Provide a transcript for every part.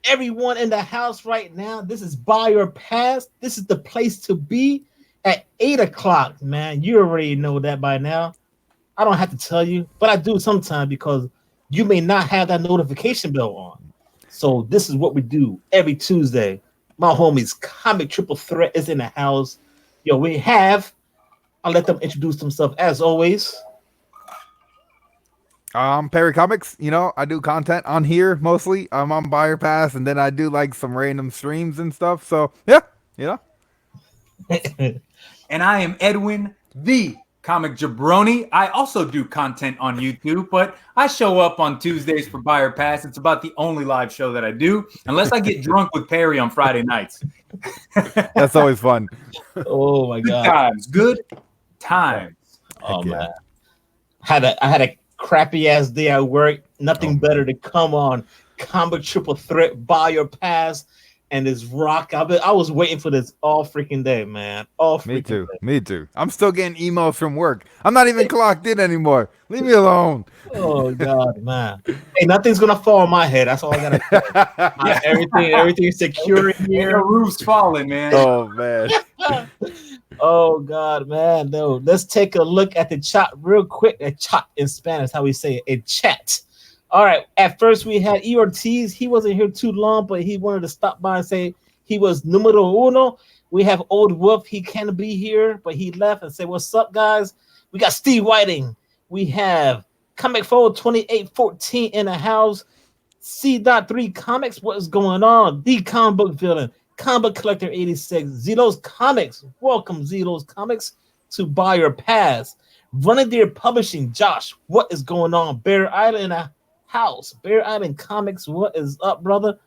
everyone in the house right now. This is Buy or Pass. This is the place to be at 8 o'clock, man. You already know that by now. I don't have to tell you, but I do sometimes because you may not have that notification bell on. So this is what we do every Tuesday. My homies, Comic Triple Threat is in the house. Yo, we have. I'll let them introduce themselves as always. Perry Comics, I do content on here mostly. I'm on Buyer Pass, and then I do like some random streams and stuff. So yeah, And I am Edwin, the comic jabroni. I also do content on YouTube, but I show up on Tuesdays for Buyer Pass. It's about the only live show that I do, unless I get drunk with Perry on Friday nights. That's always fun. Oh my god, good times, good times. Oh man, I had a crappy ass day at work. Nothing better to come on Combat Triple Threat, Buy or Pass, and this rock. I was waiting for this all freaking day, man. All freaking day. Me too. I'm still getting emails from work. I'm not even clocked in anymore. Leave me alone. Oh god, man. Hey, nothing's gonna fall on my head. That's all I gotta say. Yeah, everything's secure in here. The roof's falling, man. Oh man. Oh god, man. No, let's take a look at the chat real quick. A chat in Spanish, how we say it. A chat. All right. At first, we had E. Ortiz. He wasn't here too long, but he wanted to stop by and say he was numero uno. We have Old Wolf. He can't be here, but he left and said, "What's up, guys?" We got Steve Whiting. We have Comic Fold 2814 in the house. C.3 Comics. What is going on? The comic book villain. Comic Collector 86. Zelo's Comics. Welcome, Zelo's Comics, to Buy or Pass. Running Deer Publishing. Josh, what is going on? Bear Island in the house. Bear Island Comics. What is up, brother?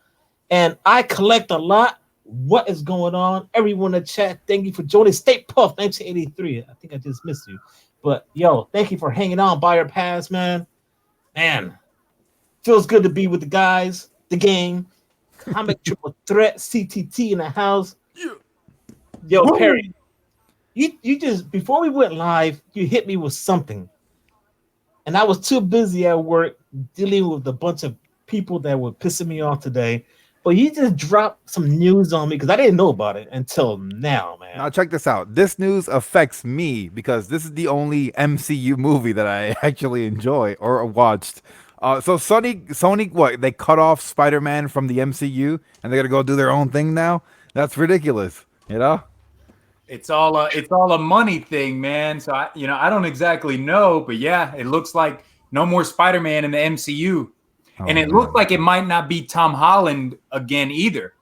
And I collect a lot. What is going on? Everyone in the chat, thank you for joining. State Puff 1983. I think I just missed you. But yo, thank you for hanging on. Buy or Pass, man. Man, feels good to be with the guys, the gang. Comic Triple Threat, CTT in the house. Yo, woo! Perry, you just, before we went live, you hit me with something. And I was too busy at work dealing with a bunch of people that were pissing me off today. But you just dropped some news on me because I didn't know about it until now, man. Now check this out. This news affects me because this is the only MCU movie that I actually enjoy or watched. So Sony, what? They cut off Spider-Man from the MCU and they're gonna go do their own thing now? That's ridiculous, It's all a money thing, man. So I don't exactly know, but yeah, it looks like no more Spider-Man in the MCU. And it looks like it might not be Tom Holland again either.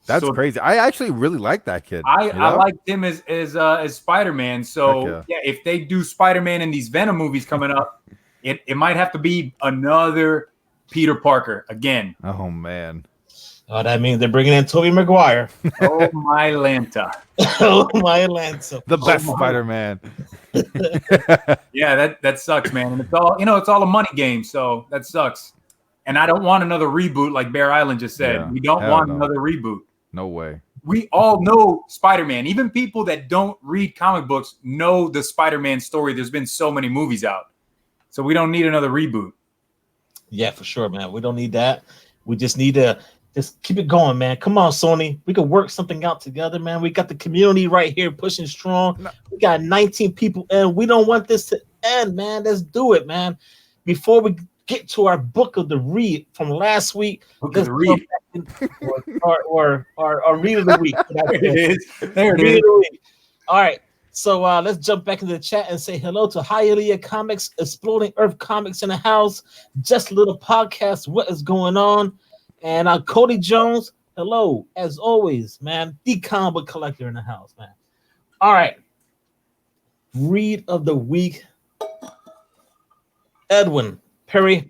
That's crazy. I actually really like that kid. I liked him as Spider-Man. So yeah, if they do Spider-Man in these Venom movies coming up, it might have to be another Peter Parker again. Oh man. Oh, that means they're bringing in Tobey Maguire. Oh my Lanta. Oh my Lanta. The best Spider-Man. Yeah, that sucks, man. And it's all a money game, so that sucks. And I don't want another reboot, like Bear Island just said. Yeah, we don't want another reboot. No way. We all know Spider-Man. Even people that don't read comic books know the Spider-Man story. There's been so many movies out. So we don't need another reboot. Yeah, for sure, man. We don't need that. We just need to just keep it going, man. Come on, Sony. We can work something out together, man. We got the community right here pushing strong. We got 19 people in. We don't want this to end, man. Let's do it, man. Before we get to our book of the read from last week, or read of the week. There it is. All right. So let's jump back into the chat and say hello to Hialeah Comics, Exploding Earth Comics in the house, Just a Little Podcast, what is going on? And Cody Jones, hello, as always, man, the comic book collector in the house, man. All right. Read of the week. Edwin, Perry,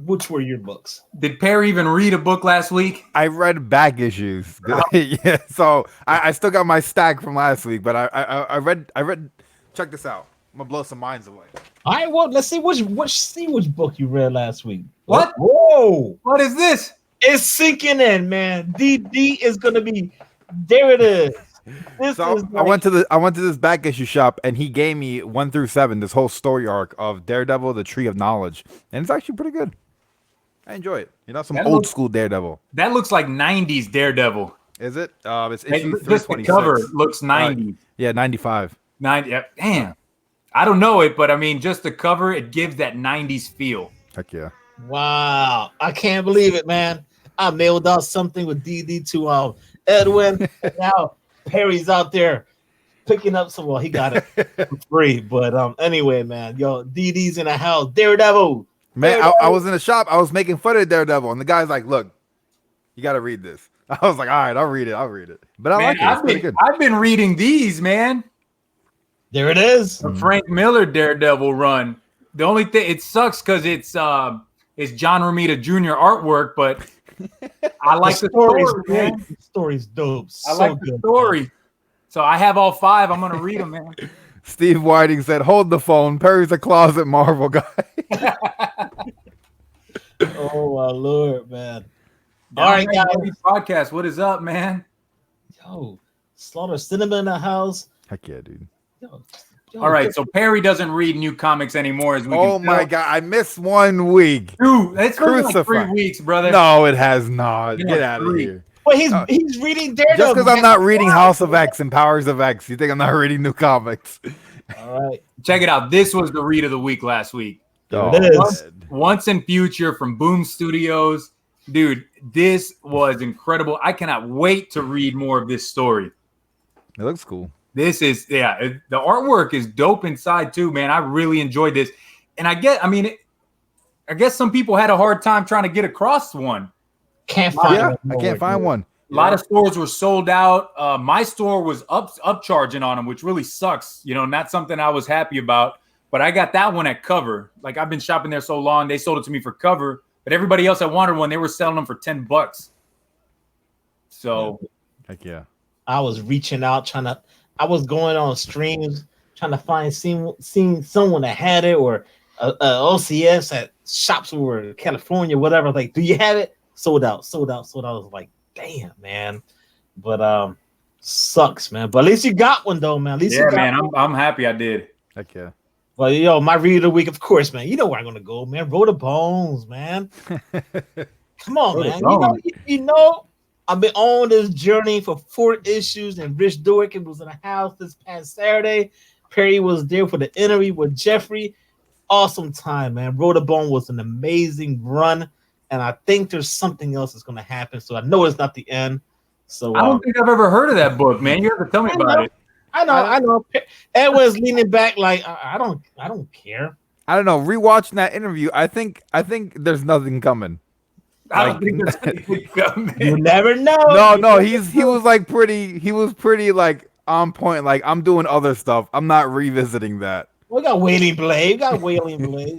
which were your books? Did Perry even read a book last week? I read back issues. Yeah, so I still got my stack from last week, but I read. Check this out. I'm gonna blow some minds away. All right, well, let's see which book you read last week. What? Whoa! What is this? It's sinking in, man. DD is gonna be there. It is. I went to this back issue shop and he gave me 1 through 7, this whole story arc of Daredevil, the Tree of Knowledge, and it's actually pretty good. I enjoy it. You know, some That old looks- school Daredevil. That looks like 90s Daredevil. Is it? It's issue Just the 326. cover looks 90s. Yeah, 95. 90. Yeah, damn. I don't know it, but I mean, just the cover, it gives that 90s feel. Heck yeah. Wow, I can't believe it, man. I mailed out something with DD to Edwin. And now Perry's out there picking up some. Well, he got it for free, but anyway, man, yo, DD's in the house. Daredevil, Man, I was in the shop. I was making fun of Daredevil, and the guy's like, "Look, you got to read this." I was like, "All right, I'll read it." But I like it. It's pretty good. I've been reading these, man. There it is. The Frank Miller Daredevil run. The only thing, it sucks because it's John Romita Jr. artwork, but I like the story, man. The story's dope. I like the story. Man. So I have all 5. I'm gonna read them, man. Steve Whiting said, "Hold the phone. Perry's a closet Marvel guy." Oh my Lord, man! All right, guys. guys. Podcast. What is up, man? Yo, Slaughter Cinema in the house. Heck yeah, dude. Yo, all right, so Perry doesn't read new comics anymore. As we oh can my tell. God, I missed 1 week. Dude, that's been like 3 Crucified. weeks, brother. No, it has not. Yeah, Get out of 3. here. But he's reading Daredevil. Just because I'm not reading House of X and Powers of X, you think I'm not reading new comics? All right, check it out. This was the read of the week last week. There it is. Once in Future from Boom Studios. Dude, this was incredible. I cannot wait to read more of this story. It looks cool. This is, the artwork is dope inside too, man. I really enjoyed this. And I guess some people had a hard time trying to get across one. Can't find I can't find one. A lot of stores were sold out. My store was upcharging on them, which really sucks. You know, not something I was happy about. But I got that one at cover. Like, I've been shopping there so long, they sold it to me for cover. But everybody else that wanted one, they were selling them for $10. So, heck yeah. I was reaching out, I was going on streams trying to seeing someone that had it, or OCS at shops over California, whatever. Like, do you have it? Sold out. I was like, damn, man. But sucks, man. But at least you got one, though, man. At least you got one. I'm happy I did. Heck yeah. Well, yo, my read of the week, of course, man. You know where I'm gonna go, man. Road of Bones, man. Come on, man. You know, I've been on this journey for 4 issues, and Rich Dworkin was in the house this past Saturday. Perry was there for the interview with Jeffrey. Awesome time, man. Road of Bone was an amazing run, and I think there's something else that's gonna happen. So I know it's not the end. So I don't think I've ever heard of that book, man. You have to tell me about it. I know. Edwin's leaning back like I don't care. I don't know. Rewatching that interview, I think there's nothing coming. I don't think there's anything coming. You never know. No, he was pretty like on point. Like, I'm doing other stuff. I'm not revisiting that. We got Wailing Blade.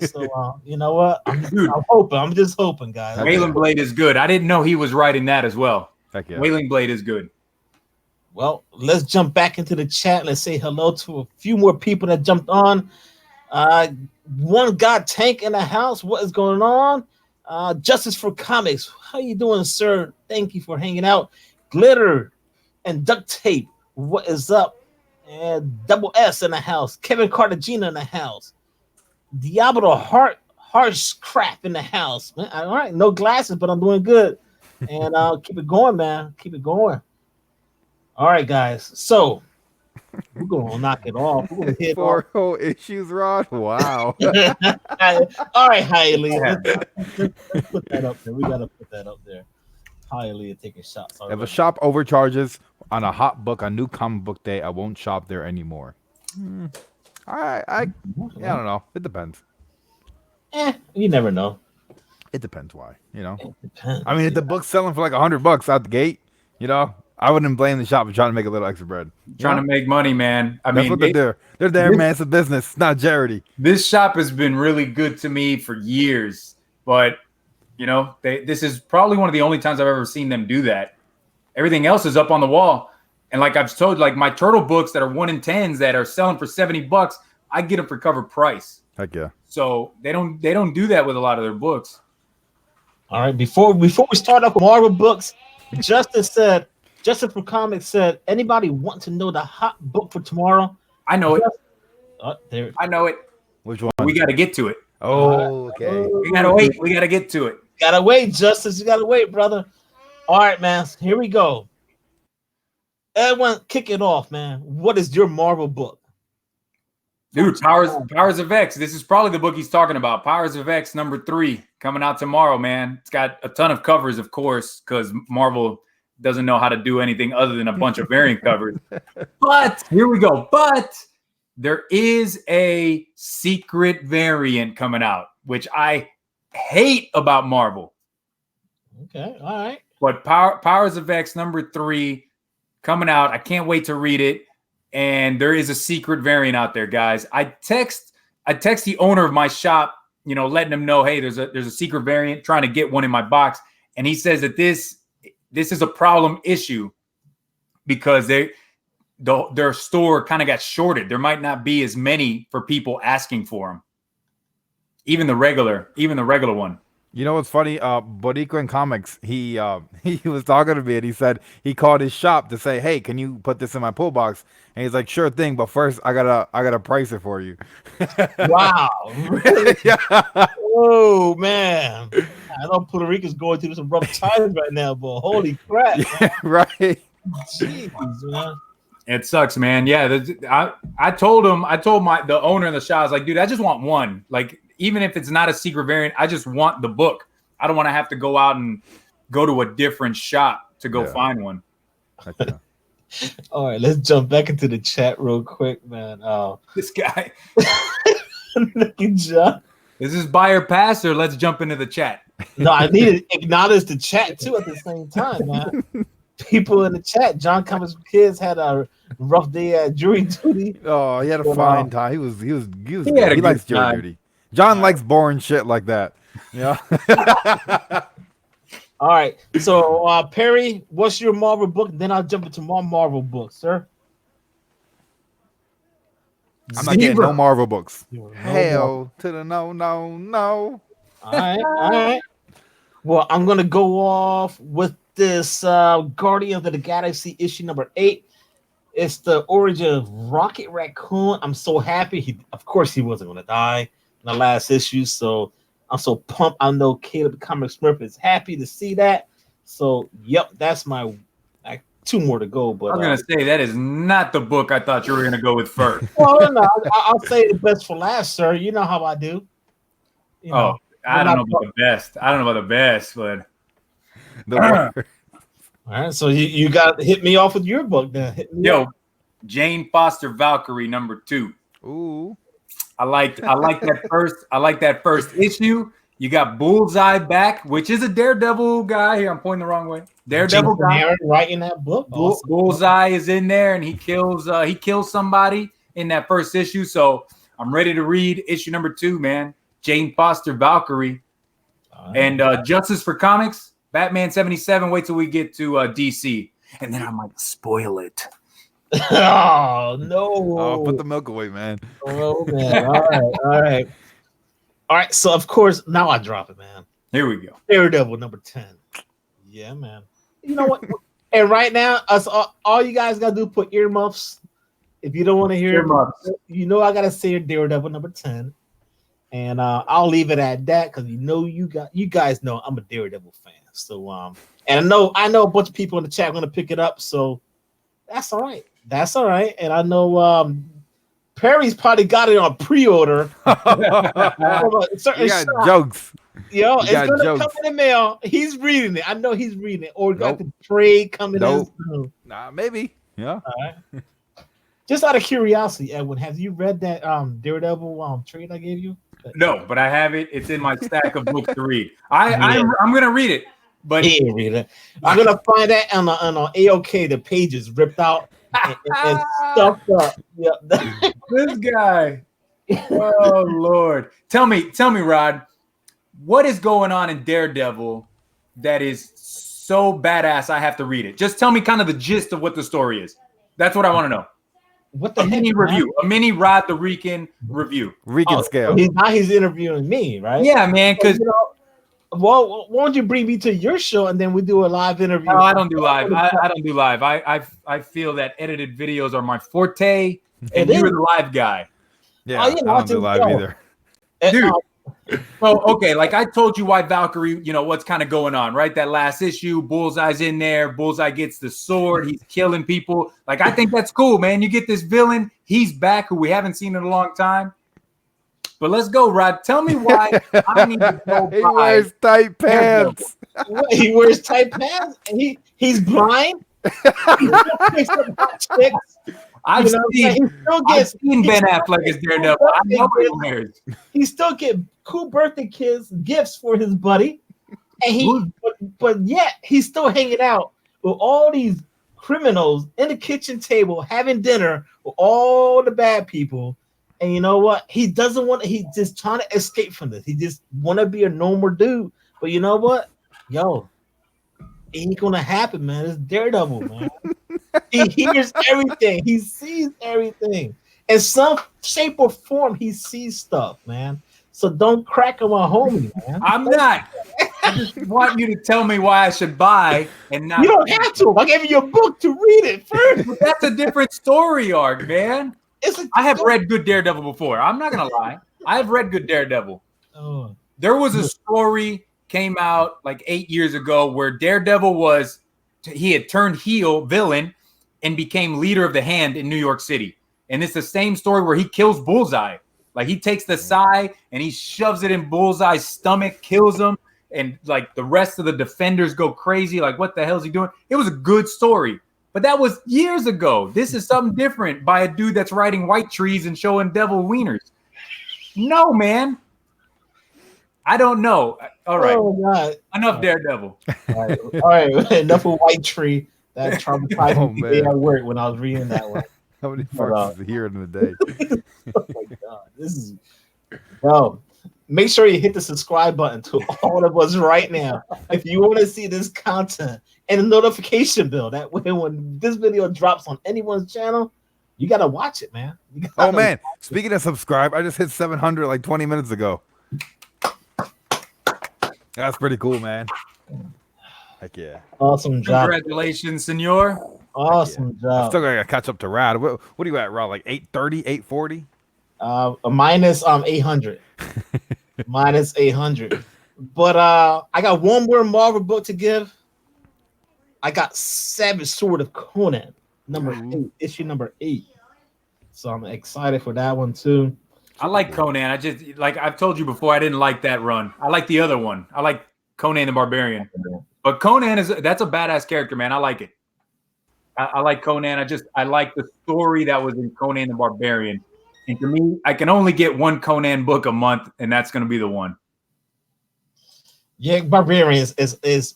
So you know what? I'm just hoping, guys. Wailing Blade is good. I didn't know he was writing that as well. Heck yeah. Wailing Blade is good. Well, let's jump back into the chat. Let's say hello to a few more people that jumped on. One God Tank in the house. What is going on? Justice for Comics. How you doing, sir? Thank you for hanging out. Glitter and Duct Tape. What is up? And Double S in the house. Kevin Cartagena in the house. Diablo Harsh Crap in the house. Man, all right, no glasses, but I'm doing good. And keep it going, man. Keep it going. All right, guys. So we're gonna knock it off. We're gonna hit 4 whole issues, Rod. Wow. All right, Hialeah. Let's put that up there. We gotta put that up there. Hialeah taking shots. If a shop overcharges on a hot book on New Comic Book Day, I won't shop there anymore. I don't know. It depends. You never know. It depends why. You know. It depends. I mean, if the book's selling for like $100 out the gate, you know, I wouldn't blame the shop for trying to make a little extra bread. Trying to make money, man. That's what they do. They're there, man. It's a business. It's not charity. This shop has been really good to me for years, but you know, this is probably one of the only times I've ever seen them do that. Everything else is up on the wall, and like I've told, like my turtle books that are 1 in 10s that are selling for $70, I get them for cover price. Heck yeah. So they don't do that with a lot of their books. All right, before we start up with Marvel books, Justice for Comics said, anybody want to know the hot book for tomorrow? I know it. There. I know it. Which one? We got to get to it. Oh, okay. We got to wait. We got to get to it. Gotta wait, Justice. You gotta wait, brother. All right, man. Here we go. Everyone, kick it off, man. What is your Marvel book? Dude, Powers of X. This is probably the book he's talking about. Powers of X #3 coming out tomorrow, man. It's got a ton of covers, of course, because Marvel doesn't know how to do anything other than a bunch of variant covers. But here we go. But there is a secret variant coming out, which I hate about Marvel. Okay, all right. But Powers of X #3 coming out. I can't wait to read it. And there is a secret variant out there, guys. I text the owner of my shop, letting him know, hey, there's a secret variant, trying to get one in my box. And he says that this is a problem issue because their store kind of got shorted. There might not be as many for people asking for them. Even the regular one. You know what's funny? Boricuan Comics, he was talking to me and he said he called his shop to say, "Hey, can you put this in my pull box?" And he's like, "Sure thing, but first I gotta price it for you." Wow, really? Yeah. Oh man, I know Puerto Rico's going through some rough times right now, but holy crap! Yeah, right. Jeez, man. It sucks, man. Yeah, I told the owner of the shop, I was like, dude, I just want one. Like, even if it's not a secret variant, I just want the book. I don't want to have to go out and go to a different shop to go find one. All right, let's jump back into the chat real quick, man. This guy. Look at John. Is this buyer pass or let's jump into the chat? No, I need to acknowledge the chat too at the same time, man. People in the chat. John Cummings Kids had a rough day at jury duty. Oh, he had a fine time. He likes jury time. duty. John likes boring shit like that. Yeah. All right. So Perry, what's your Marvel book? Then I'll jump into my Marvel book, sir. I'm not getting no Marvel books. No Hell to the no. All right. Well, I'm gonna go off with this Guardians of the Galaxy issue #8. It's the origin of Rocket Raccoon. I'm so happy. Of course, he wasn't gonna die in the last issue, so I'm so pumped. I know Caleb Comic Smurf is happy to see that. So, yep, that's my 2 more to go. But I was gonna say that is not the book I thought you were gonna go with first. Well, no, I'll say the best for last, sir. You know how I do. I don't know about the best. I don't know about the best, but All right. So you got to hit me off with your book then. Jane Foster Valkyrie #2. Ooh. I like that first issue. You got Bullseye back, which is a Daredevil guy. Here, I'm pointing the wrong way. Daredevil guy writing that book. Awesome. Bullseye is in there, and he kills somebody in that first issue. So I'm ready to read issue #2, man. Jane Foster Valkyrie, and Justice for Comics, Batman 77. Wait till we get to DC, and then I might spoil it. Oh no! Oh, put the milk away, man. Oh man! All right. So of course now I drop it, man. Here we go. Daredevil #10. Yeah, man. You know what? And right now, all you guys gotta do is put earmuffs. If you don't want to hear earmuffs, I gotta say Daredevil #10, and I'll leave it at that because you guys know I'm a Daredevil fan. So and I know a bunch of people in the chat are gonna pick it up. So that's all right. That's all right. And I know Perry's probably got it on pre-order. You got jokes. Yo, it's gonna come in the mail. He's reading it. I know he's reading it. Or got the trade coming in soon. Nah, maybe. Yeah. All right. Just out of curiosity, Edwin, have you read that Daredevil trade I gave you? No, but I have it. It's in my stack of books to read. I'm gonna read it, but he ain't read it. I'm gonna find that on AOK. The pages ripped out and stuffed up. Yep. This guy. Oh Lord. Tell me, Rod, what is going on in Daredevil that is so badass I have to read it? Just tell me kind of the gist of what the story is. That's what I want to know. What the mini review? A mini Rod the Rican review. Rican scale. He's interviewing me, right? Yeah, man. Because well, why don't you bring me to your show and then we do a live interview? No, I don't do live. I don't do live. I feel that edited videos are my forte, and you're the live guy. Yeah, I don't do live either. Dude, Well, okay, like I told you why Valkyrie, what's kind of going on, right? That last issue, Bullseye's in there. Bullseye gets the sword. He's killing people. Like, I think that's cool, man. You get this villain. He's back, who we haven't seen in a long time. But let's go, Rod. Tell me why I need to go He buy wears tight pants. What, he wears tight pants and he's blind. I've You know what I'm saying? I've seen Ben Affleck as Daredevil. I know what he wears. He still get cool birthday gifts for his buddy, and but yet he's still hanging out with all these criminals in the kitchen table having dinner with all the bad people. And you know what? He doesn't want. He's just trying to escape from this. He just want to be a normal dude. But you know what? Yo, it ain't gonna happen, man. It's Daredevil, man. He hears everything. He sees everything. In some shape or form, he sees stuff, man. So don't crack on my homie, man. I'm not. I just want you to tell me why I should buy and not. You don't have to. I gave you a book to read it first. But that's a different story arc, man. I have read Good Daredevil before. I'm not gonna lie. I have read Good Daredevil. Oh. There was a story came out like 8 years ago where Daredevil he had turned villain, and became leader of the Hand in New York City. And it's the same story where he kills Bullseye. Like, he takes the sai and he shoves it in Bullseye's stomach, kills him, and like the rest of the defenders go crazy. Like, what the hell is he doing? It was a good story, but that was years ago. This is something different by a dude that's riding white trees and showing devil wieners. No, man. I don't know. All right. Oh, God. Enough Daredevil. All right. Enough of White Tree. That traumatized me today at work when I was reading that one. How many parts is here in the day? Oh my God. This is make sure you hit the subscribe button to all of us right now if you want to see this content, and the notification bell. That way when this video drops on anyone's channel, you gotta watch it, man. Oh man, speaking of subscribe, I just hit 700 like 20 minutes ago. That's pretty cool, man. Heck yeah. Awesome job. Congratulations, senor. Awesome job. I still gotta catch up to Rad. What are you at, Rad? Like 830, 840? A minus 800. Minus 800. But I got one more Marvel book to give. I got Savage Sword of Conan, number 8, issue number 8. So I'm excited for that one too. I like Conan. I just, like I've told you before, I didn't like that run. I like the other one. I like Conan the Barbarian. But Conan that's a badass character, man. I like it. I like Conan. I like the story that was in Conan the Barbarian. And to me, I can only get one Conan book a month, and that's going to be the one. Yeah, Barbarian is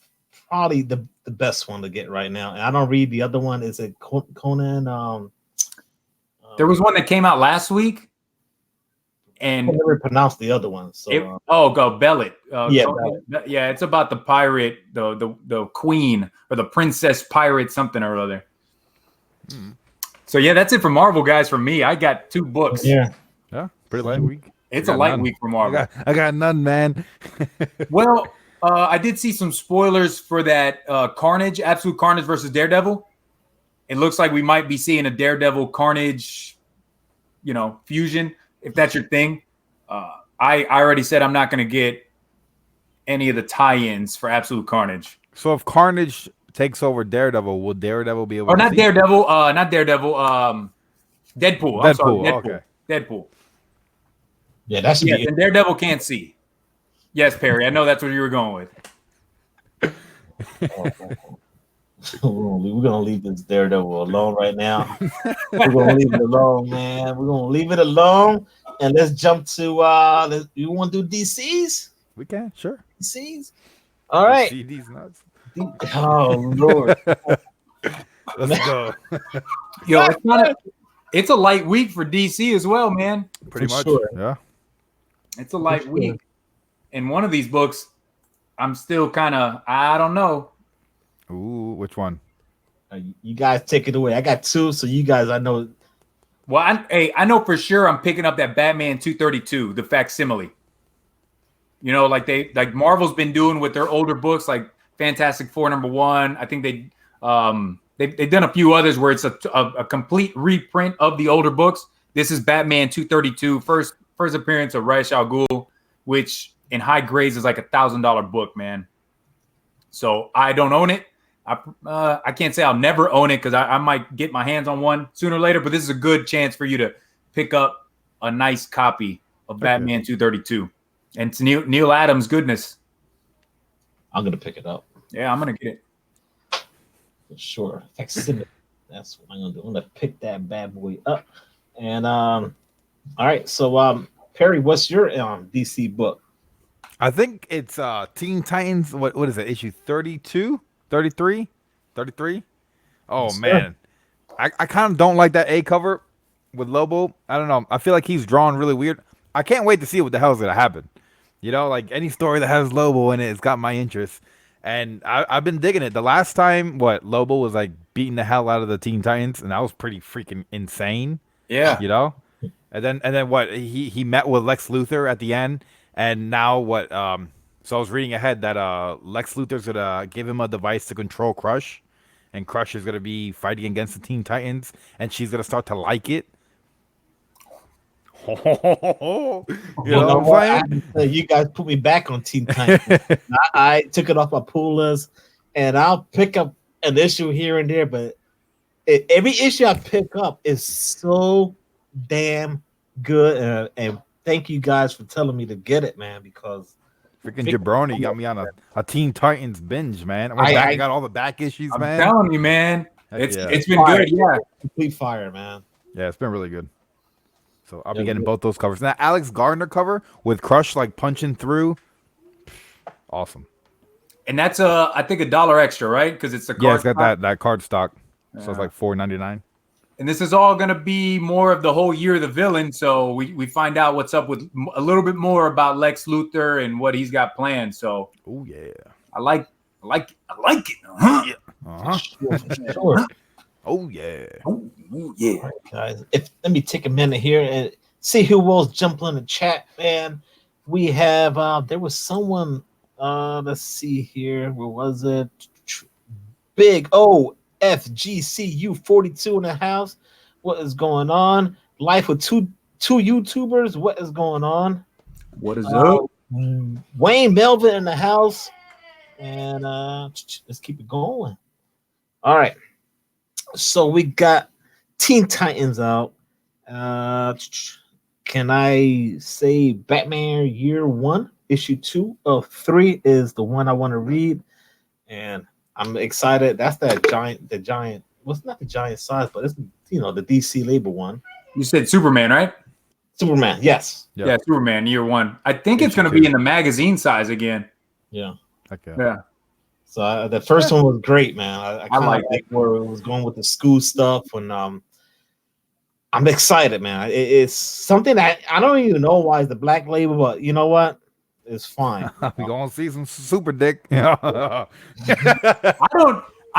probably the best one to get right now. And I don't read the other one. Is it Conan? There was one that came out last week, and I never pronounced the other one. So Bellet. Bellet. Yeah, it's about the pirate, the queen or the princess pirate, something or other. So yeah, that's it for Marvel, guys. For me, I got 2 books. Yeah, pretty light week. It's a light week for Marvel. I got none, man. Well, I did see some spoilers for that Carnage, Absolute Carnage versus Daredevil. It looks like we might be seeing a Daredevil Carnage, fusion, if that's your thing. I already said I'm not going to get any of the tie-ins for Absolute Carnage. So if Carnage takes over Daredevil, will Daredevil be able or to not Daredevil, not Daredevil, Deadpool. I'm sorry, Deadpool. Okay. Deadpool. Yeah, that's and Daredevil can't see. Yes, Perry, I know that's what you were going with. We're gonna leave this Daredevil alone right now. We're gonna leave it alone, man. We're gonna leave it alone, and let's jump to you want to do DCs? We can, sure. DCs. All right. See these nuts. Oh Lord. Let's go. Yo, it's a light week for DC as well, man. Pretty For much. sure. Yeah. It's a light week. And one of these books, I'm still kind of, I don't know. Ooh, which one? You guys take it away. I got 2, so you guys, I know. Well, I know for sure I'm picking up that Batman 232, the facsimile. Like Marvel's been doing with their older books, like Fantastic Four #1. I think they've done a few others where it's a complete reprint of the older books. This is Batman 232, first appearance of Ra's al Ghul. which in high grades is like $1,000 book, man. So I don't own it. I can't say I'll never own it because I might get my hands on one sooner or later, but this is a good chance for you to pick up a nice copy of Batman 232. And it's Neil Adams' goodness. I'm going to pick it up. Yeah, I'm going to get it. For sure. Facsimile. That's what I'm going to do. I'm going to pick that bad boy up. And, all right. So, Perry, what's your DC book? I think it's Teen Titans. What is it? Issue 32? 33? 33? Oh, Yes, man. I kind of don't like that A cover with Lobo. I don't know. I feel like he's drawn really weird. I can't wait to see what the hell is going to happen. You know, like any story that has Lobo in it, it's got my interest. And I've been digging it. The last time, Lobo was like beating the hell out of the Teen Titans, and that was pretty freaking insane. Yeah. You know? And then what? He met with Lex Luthor at the end, and now what? So I was reading ahead that Lex Luthor's gonna give him a device to control Crush, and Crush is gonna be fighting against the Teen Titans, and she's gonna start to like it. You know what I'm saying? You guys put me back on Teen Titans. I took it off my pool list, and I'll pick up an issue here and there, but every issue I pick up is so damn good. And thank you guys for telling me to get it, man, because freaking Jabroni got me on a Teen Titans binge, man. I got all the back issues, man. I'm telling you, man. It's been fire. good. Yeah. Complete fire, man. Yeah, it's been really good. So I'll be getting both those covers. That Alex Gardner cover with Crush like punching through. Awesome. And that's I think $1 extra, right? Because it's the card. Yeah, it's got that card stock. So it's like $4.99. And this is all going to be more of the whole year of the villain. So we find out what's up with a little bit more about Lex Luthor and what he's got planned. So oh yeah, I like it. Uh-huh. Yeah. Sure. Oh yeah. Oh yeah. All right, guys. Let me take a minute here and see who else jumped in the chat, man. We have there was someone. Let's see here. Where was it? Big FGCU42 in the house. What is going on? Life with two YouTubers. What is going on? What is up? Wayne Melvin in the house. And let's keep it going. All right. So we got Teen Titans out. Can I say Batman Year 1, issue 2 of 3 is the one I want to read. And I'm excited. That's the giant. Well, it's not the giant size, but it's the DC label one. You said Superman, right? Superman, yes. Yeah, Superman Year 1. I think it's going to be in the magazine size again. Yeah. Okay. Yeah. So the first one was great, man. I like where it was going with the school stuff, and I'm excited, man. It's something that I don't even know why it's the black label, but you know what? It's fine. We gonna see some super dick. I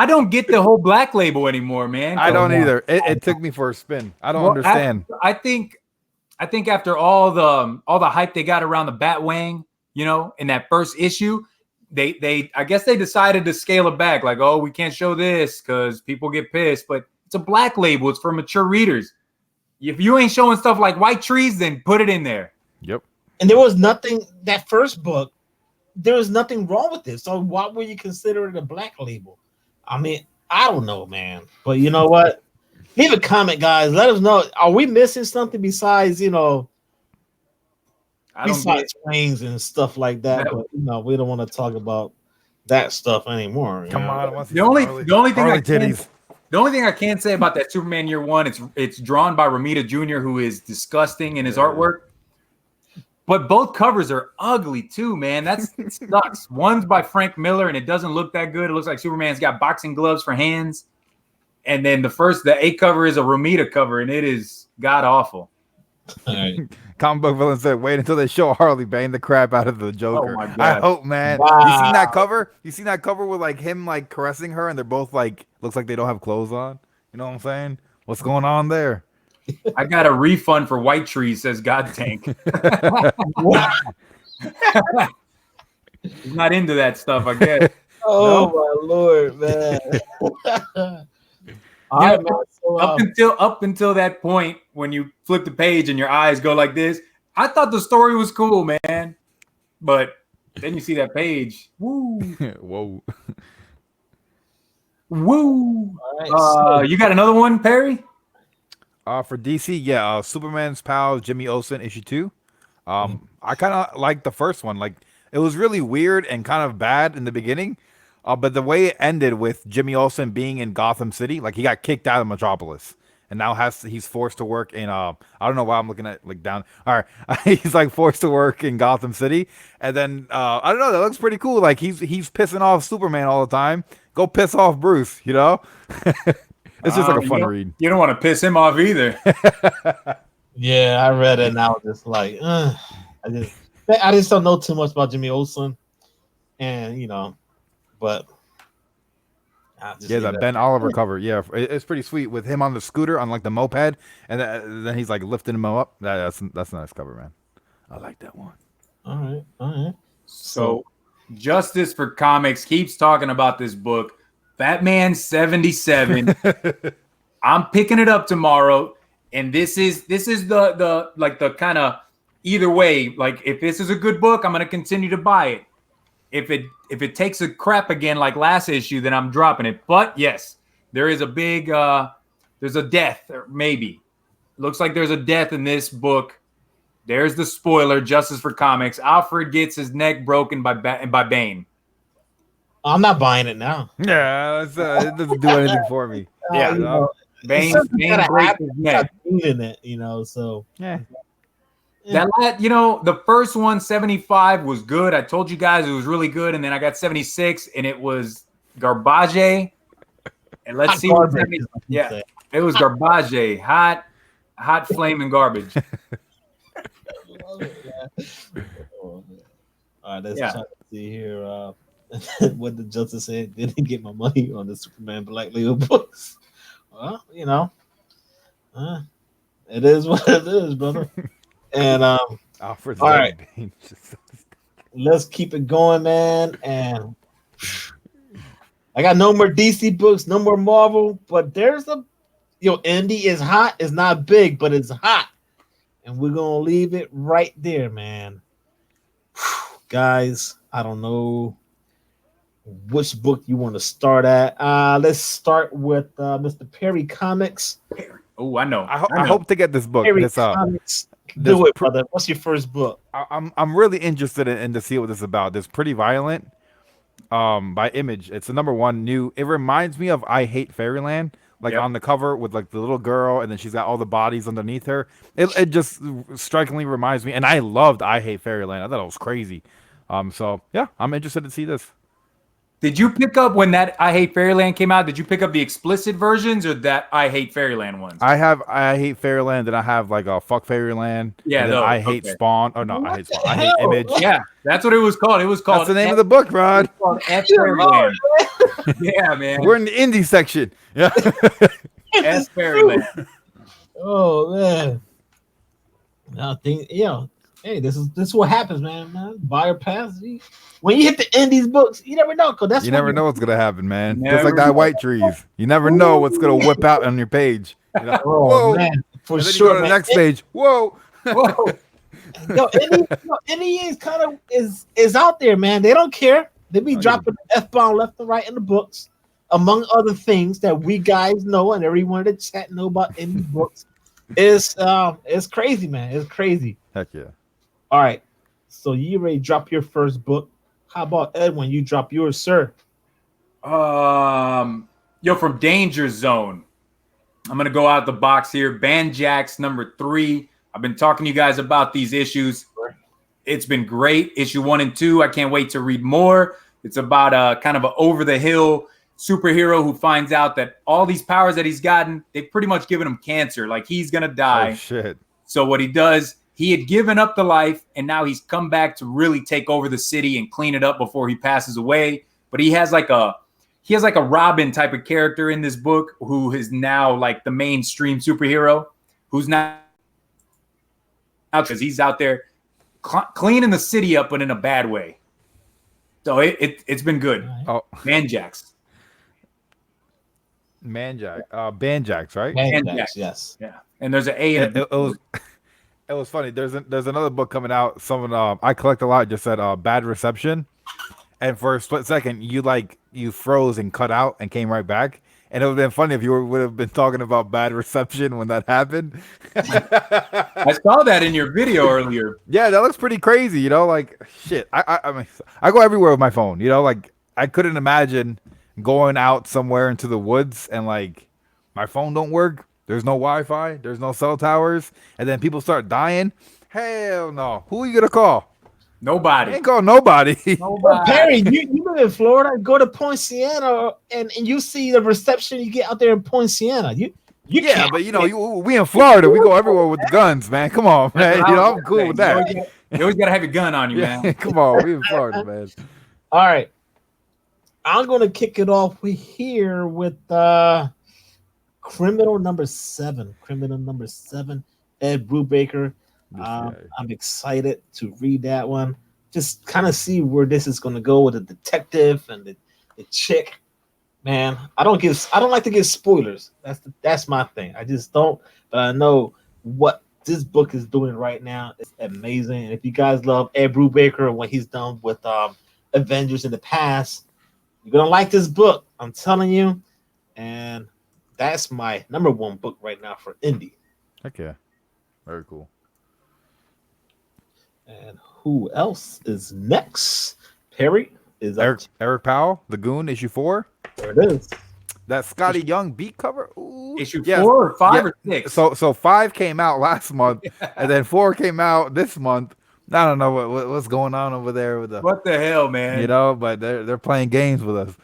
don't get the whole black label anymore, man. I don't either. It took me for a spin. I don't understand. I think after all the hype they got around the Batwing, in that first issue, they I guess they decided to scale it back. Like, oh, we can't show this because people get pissed. But it's a black label. It's for mature readers. If you ain't showing stuff like white trees, then put it in there. Yep. And there was nothing, that first book, there was nothing wrong with it. So why would you consider it a black label? I mean, I don't know, man. But you know what? Leave a comment, guys. Let us know. Are we missing something besides, besides rings and stuff like that? But, we don't want to talk about that stuff anymore. Come on. The only thing I can say about that Superman Year 1, it's drawn by Romita Jr., who is disgusting in his artwork. But both covers are ugly too, man. That sucks. One's by Frank Miller, and it doesn't look that good. It looks like Superman's got boxing gloves for hands. And then the A cover is a Romita cover, and it is god awful. Right. Comic book villain said, "Wait until they show Harley bang the crap out of the Joker." Oh my God. I hope, man. Wow. You seen that cover? You seen that cover with like him like caressing her, and they're both like looks like they don't have clothes on. You know what I'm saying? What's going on there? I got a refund for white trees, says God Tank. He's not into that stuff, I guess. Oh my Lord, man. Up until that point when you flip the page and your eyes go like this, I thought the story was cool, man. but then you see that page. Woo, Whoa. woo. All right, so You got another one, Perry? For DC, yeah, Superman's Pals, Jimmy Olsen, issue 2. I kind of like the first one. Like, it was really weird and kind of bad in the beginning, but the way it ended with Jimmy Olsen being in Gotham City, like he got kicked out of Metropolis, and now he's forced to work in I don't know why I'm looking at like down. All right, he's like forced to work in Gotham City, and then I don't know. That looks pretty cool. Like he's pissing off Superman all the time. Go piss off Bruce, you know. It's just like a fun read. You don't want to piss him off either. yeah, I read it and I was just like, I just don't know too much about Jimmy Olsen, and but Yeah, that Ben Oliver cover. Yeah, it's pretty sweet with him on the scooter on like the moped, and then he's like lifting him up. That's a nice cover, man. I like that one. All right. So, Justice for Comics keeps talking about this book, Batman 77. I'm picking it up tomorrow, and this is the like the kind of either way. Like if this is a good book, I'm gonna continue to buy it. If it takes a crap again like last issue, then I'm dropping it. But yes, there is a big there's a death, or maybe looks like there's a death in this book. There's the spoiler. Justice for Comics. Alfred gets his neck broken by Bane. I'm not buying it now. Yeah, it doesn't do anything for me. Yeah, Bane breaks his neck. In it, so yeah. The first one, 75, was good. I told you guys it was really good, and then I got 76, and it was garbage. And let's see what it was garbage. Hot flaming garbage. All right, let's try to see here. What the Justice said, didn't get my money on the Superman Black Label books. Well, it is what it is, brother. And Alfred's all right, let's keep it going, man. And I got no more DC books, no more Marvel, but there's Indy is hot. It's not big, but it's hot, and we're gonna leave it right there, man. Guys, I don't know which book you want to start at. Let's start with Mr. Perry Comics. Oh, I know. I hope to get this book. Perry Comics. Do it, brother. What's your first book? I'm really interested in to see what this is about. It's pretty violent. By Image. It's the #1 new. It reminds me of I Hate Fairyland. Like on the cover with like the little girl, and then she's got all the bodies underneath her. It just strikingly reminds me, and I loved I Hate Fairyland. I thought it was crazy. So yeah, I'm interested to see this. Did you pick up when that I Hate Fairyland came out? Did you pick up the explicit versions or that I Hate Fairyland ones? I have I Hate Fairyland, then I have like a Fuck Fairyland. Yeah, and then I Hate Spawn. Oh no, I Hate Spawn. I Hate Image. Yeah, that's what it was called. It was called. That's the name of the book, Rod. F Fairyland. Yeah, man. We're in the indie section. Yeah. F Fairyland. Oh man. I think hey, this is what happens, man. Buyer pass. When you hit the indies books, you never know. Cause you never know what's gonna happen, man. Just like that White Trees. You never know what's gonna whip out on your page. Oh man, for and then sure. You go to the next page. Whoa. Indie is kind of is out there, man. They don't care. They be dropping the F-bomb left and right in the books, among other things that we guys know and everyone in the chat know about indie books. It's crazy, man. It's crazy. Heck yeah. All right. So you already dropped your first book. How about Edwin? You drop yours, sir. From Danger Zone. I'm gonna go out the box here. Banjax #3. I've been talking to you guys about these issues. It's been great. Issue 1 and 2. I can't wait to read more. It's about a kind of an over-the-hill superhero who finds out that all these powers that he's gotten, they've pretty much given him cancer. Like he's gonna die. Oh shit. So what he does, he had given up the life, and now he's come back to really take over the city and clean it up before he passes away. But he has like a Robin type of character in this book who is now like the mainstream superhero, who's not out because he's out there cleaning the city up, but in a bad way. So it's been good. Oh, Banjax, right? Banjax, yes. Yeah, and there's an A in it. It was funny. There's another book coming out. Someone I collect a lot just said bad reception, and for a split second you froze and cut out and came right back. And it would have been funny if would have been talking about bad reception when that happened. I saw that in your video earlier. Yeah, that looks pretty crazy. Like shit. I mean, I go everywhere with my phone. Like I couldn't imagine going out somewhere into the woods and like my phone don't work. There's no Wi-Fi. There's no cell towers, and then people start dying. Hell no. Who are you gonna call? Nobody. You ain't call nobody. Well, Perry, you live in Florida. Go to Point Siena, and you see the reception you get out there in Point Siena. You Yeah, can't. but we in Florida. We go everywhere with the guns, man. Come on, man. I'm cool with that. You always gotta have your gun on you, man. Come on, we in Florida, man. All right, I'm gonna kick it off here with Criminal Number 7. Criminal Number 7. Ed Brubaker. I'm excited to read that one. Just kind of see where this is going to go with the detective and the chick. Man, I don't like to give spoilers. That's my thing. I just don't. But I know what this book is doing right now is amazing. And if you guys love Ed Brubaker and what he's done with Avengers in the past, you're gonna like this book. I'm telling you. And that's my number one book right now for indie. Okay, very cool. And who else is next? Perry is Eric Powell, The Goon, issue 4. There it is. That Scotty Young beat cover. Ooh. Issue 4 or 5 or 6. So 5 came out last month, and then 4 came out this month. I don't know what's going on over there with the. What the hell, man? But they're playing games with us.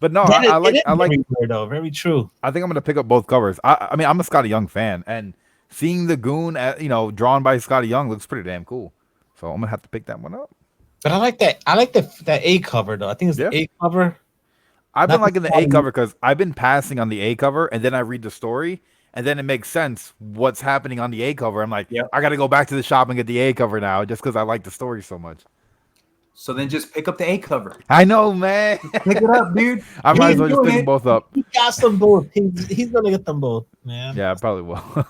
But no, I like though. Very true. I think I'm gonna pick up both covers. I mean, I'm a Scotty Young fan, and seeing the Goon, drawn by Scotty Young looks pretty damn cool. So I'm gonna have to pick that one up. But I like that. I like that A cover though. I think it's the A cover. I've been liking the A cover because I've been passing on the A cover, and then I read the story, and then it makes sense what's happening on the A cover. I'm like, I got to go back to the shop and get the A cover now, just because I like the story so much. So then just pick up the A cover. I know, man. Pick it up, dude. I might as well just pick them both up. He got them both. He's gonna get them both, man. Yeah, I probably will.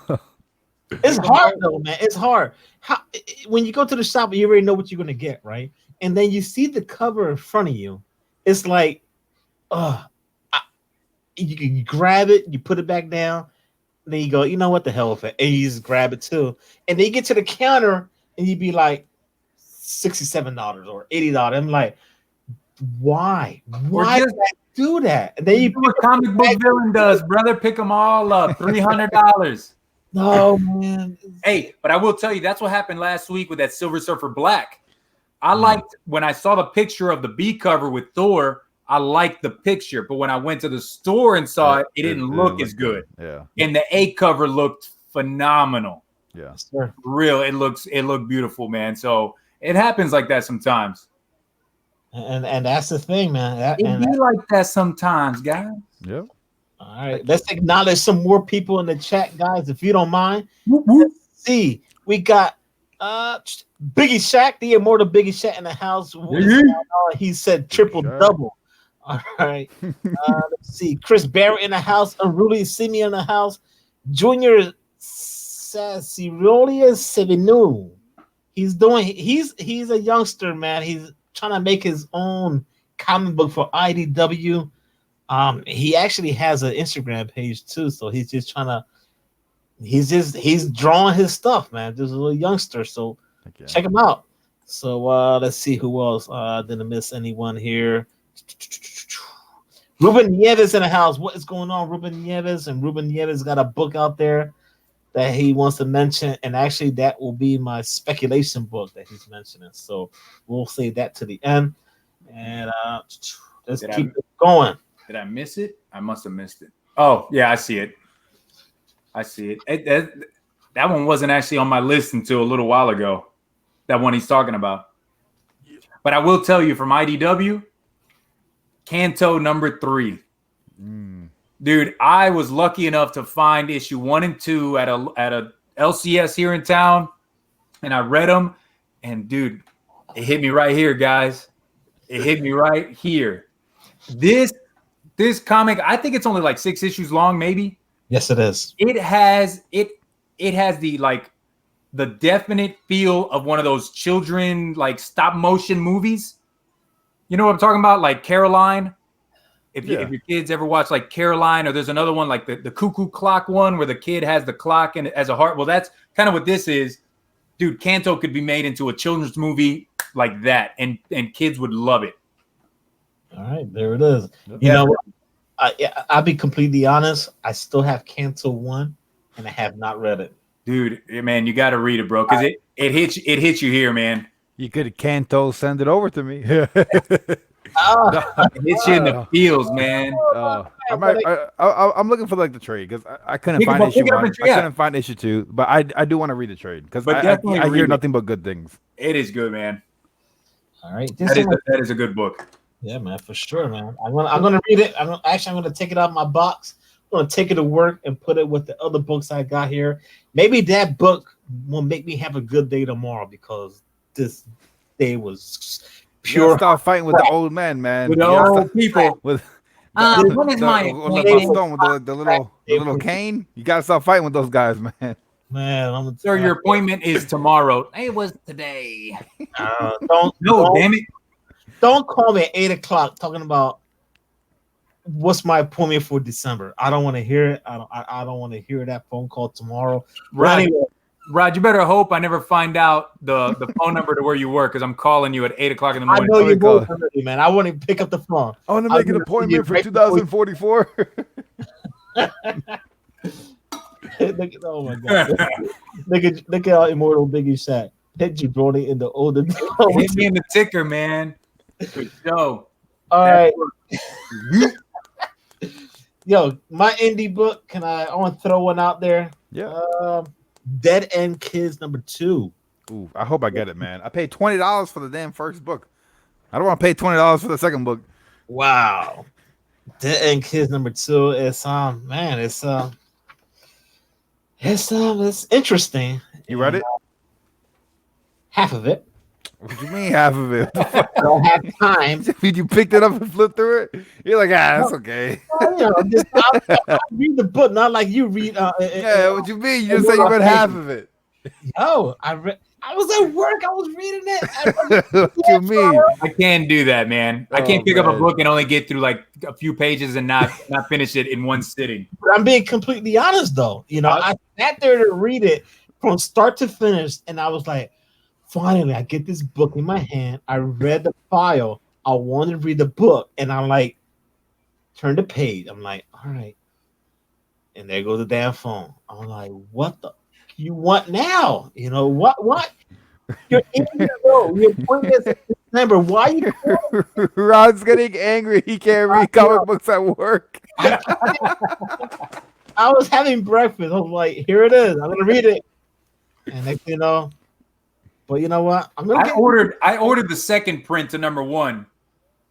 It's hard though, man. It's hard. When you go to the shop, you already know what you're gonna get, right? And then you see the cover in front of you. It's like, you grab it, you put it back down, and then you go, you know what, the hell with it, and you just grab it too. And then you get to the counter, and you be like, $67 or $80. I'm like, why? Why did I do that? And then you do what comic book villain does, brother. Pick them all up. $300. No, man. Hey, but I will tell you, that's what happened last week with that Silver Surfer Black. I liked when I saw the picture of the B cover with Thor. I liked the picture, but when I went to the store and saw it didn't look as good. Yeah. And the A cover looked phenomenal. Yeah. Sure. Real. It looked beautiful, man. So it happens like that sometimes. And that's the thing, man. It be like that sometimes, guys. Yep. All right. Let's acknowledge some more people in the chat, guys, if you don't mind. Let's see. We got Biggie Shaq, the immortal Biggie Shaq in the house. He said triple double. All right. Let's see. Chris Barrett in the house. Aruli Simi in the house. Junior Sassirolia Sevenu. He's a youngster, man. He's trying to make his own comic book for IDW. He actually has an Instagram page too, so he's just trying to. He's drawing his stuff, man. Just a little youngster, so check him out. So let's see who else. Didn't miss anyone here. Ruben Nieves in the house. What is going on, Ruben Nieves? And Ruben Nieves got a book out there that he wants to mention, and actually that will be my speculation book that he's mentioning. So we'll save that to the end, and let's keep it going. Did I miss it? I must have missed it. Oh yeah, I see it. That one wasn't actually on my list until a little while ago. That one he's talking about. But I will tell you from IDW, Canto number 3. Dude, I was lucky enough to find issue 1 and 2 at a LCS here in town, and I read them, and dude, it hit me right here, guys. It hit me right here. This comic, I think it's only like 6 issues long, maybe. Yes, it is. It has the like the definite feel of one of those children like stop motion movies. You know what I'm talking about? Like Caroline. If your kids ever watch like Caroline, or there's another one like the Cuckoo Clock one where the kid has the clock and as a heart. Well, that's kind of what this is. Dude, Kanto could be made into a children's movie like that, and kids would love it. All right, there it is. You know, I'll be completely honest. I still have Kanto 1, and I have not read it. Dude, man, you got to read it, bro, because it hits you here, man. You could Kanto send it over to me. It hits you in the feels, man. I'm looking for like the trade because I couldn't find issue 1. I couldn't find issue 2, but I do want to read the trade because I hear nothing but good things. It is good, man. All right, that is a good book. Yeah, man, for sure, man. I'm gonna read it. I'm gonna take it out of my box. I'm gonna take it to work and put it with the other books I got here. Maybe that book will make me have a good day tomorrow because this day was pure. Stop fighting with the old man, man. With the old people. With what is my the little cane? You gotta stop fighting with those guys, man. Man, sir, your appointment is tomorrow. It was today. Damn it. Don't call me at 8:00 talking about what's my appointment for December. I don't want to hear it. I don't want to hear that phone call tomorrow. Right. Anyway, Rod, you better hope I never find out the phone number to where you work because I'm calling you at 8:00 in the morning. I know you both already, man. I want to pick up the phone. I want to make an appointment for 2044. Oh my god! Look at how immortal Biggie Shaq hit Jabroni in the older. Hit me in the ticker, man. Good show. All right. Yo, my indie book. I want to throw one out there. Yeah. Dead End Kids #2. Ooh, I hope I get it, man. I paid $20 for the damn first book. I don't want to pay $20 for the second book. Wow. Dead End Kids #2 is man, it's interesting. You read it? Half of it. What do you mean half of it? I don't have time. You picked it up and flipped through it? You're like, that's okay. I read the book, not like you read. What you mean? You just said you read half of it. Oh, I was at work. I was reading it. What you mean? I can't do that, man. I can't pick up a book and only get through like a few pages and not finish it in one sitting. But I'm being completely honest, though. I sat there to read it from start to finish, and I was like, finally, I get this book in my hand. I read the file. I wanted to read the book, and I'm like, turn the page. I'm like, all right. And there goes the damn phone. I'm like, what the you want now? What? You're 8 years old. Your appointment is in December. Why are you Rod's getting angry. He can't read comic books at work. I was having breakfast. I was like, here it is. I'm gonna read it. And next thing you know, but you know what? I ordered the second print to #1.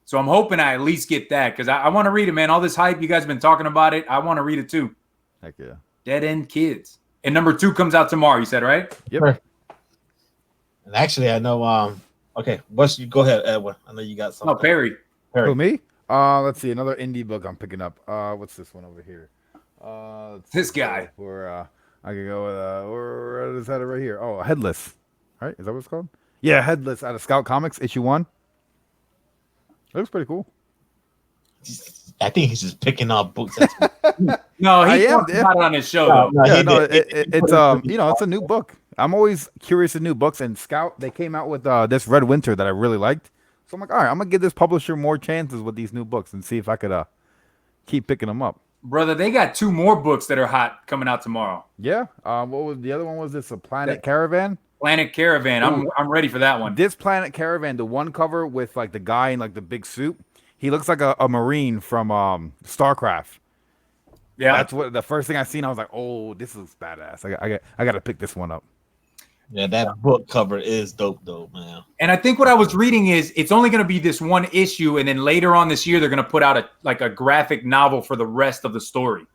So I'm hoping I at least get that because I want to read it, man. All this hype, you guys have been talking about it. I want to read it too. Heck yeah. Dead End Kids. And #2 comes out tomorrow, you said, right? Yep. And actually, I know. Okay, you go ahead, Edwin. I know you got something. Oh, Perry. Who, me? Let's see. Another indie book I'm picking up. What's this one over here? This guy. Where I could go with where is that right here? Oh, Headless. Right? Is that what it's called? Yeah, Headless out of Scout Comics, issue 1. It looks pretty cool. I think he's just picking up books. No, he talked about it on his show though. It's a new book. I'm always curious in new books, and Scout, they came out with this Red Winter that I really liked. So I'm like, all right, I'm gonna give this publisher more chances with these new books and see if I could keep picking them up. Brother, they got 2 more books that are hot coming out tomorrow. Yeah. What was the other one? Was this a Planet Caravan? Planet Caravan. I'm ready for that one. This Planet Caravan, the one cover with like the guy in like the big suit, he looks like a Marine from StarCraft. Yeah, that's what the first thing I seen. I was like, oh, this looks badass. I got to pick this one up. Yeah, that book cover is dope, man. And I think what I was reading is it's only going to be this one issue, and then later on this year they're going to put out a graphic novel for the rest of the story.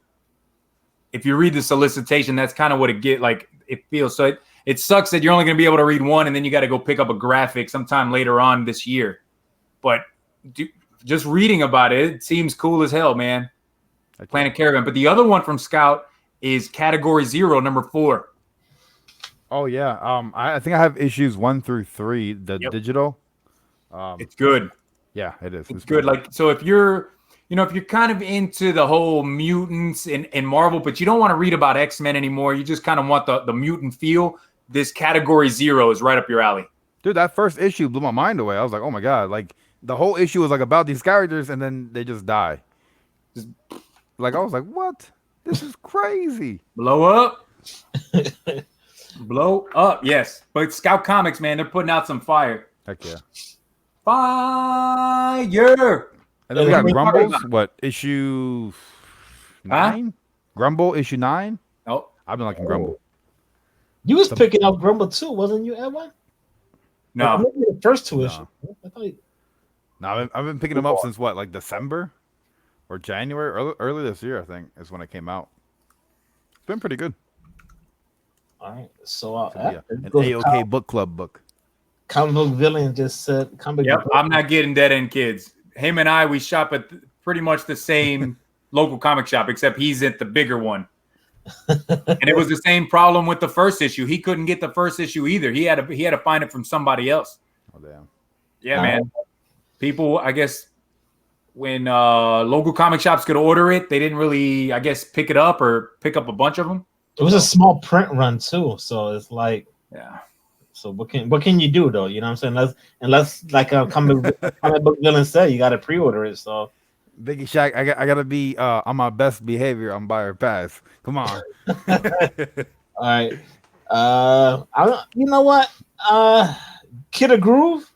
If you read the solicitation, that's kind of what it feels. So it sucks that you're only going to be able to read one, and then you got to go pick up a graphic sometime later on this year. But just reading about it seems cool as hell, man. Planet Caravan. But the other one from Scout is Category 0, #4. Oh yeah. I think I have issues 1 through 3, the Yep. digital. It's good. Yeah, it is. It's It's pretty good. Like, so if you're, if you're kind of into the whole mutants in Marvel, but you don't want to read about X-Men anymore, you just kind of want the mutant feel, this Category 0 is right up your alley. Dude, that first issue blew my mind away. I was like, oh my god, like the whole issue was like about these characters, and then they just die. Just Like I was like, what? This is crazy. blow up. Blow up, yes. But Scout Comics, man, they're putting out some fire. Heck yeah. Fire. And then we got What are you talking Grumbles. about? What, issue 9? Grumble issue 9. Oh, I've been liking Grumble. You was picking up Grumble too, wasn't you, Edwin? no. Maybe the first two No. issues. I thought No, I've been picking them up since what, like December or January, early this year. I think is when it came out. It's been pretty good. all right. So Yeah, an A-OK book club book. Comic book villain just said comic Yep, book. I'm not getting Dead End Kids. Him and I, we shop at pretty much the same local comic shop, except he's at the bigger one. And it was the same problem with the first issue. He couldn't get the first issue either. He had to find it from somebody else. Oh damn. Yeah, man. People, I guess, when local comic shops could order it, they didn't really, I guess, pick it up or pick up a bunch of them. It was a small print run too, so it's like, Yeah. so what can you do though? You know what I'm saying? Unless like a comic book villain said, you got to pre-order it. So Biggie Shaq, I gotta be on my best behavior on buyer pass. Come on. all right, you know what? Kid of Groove,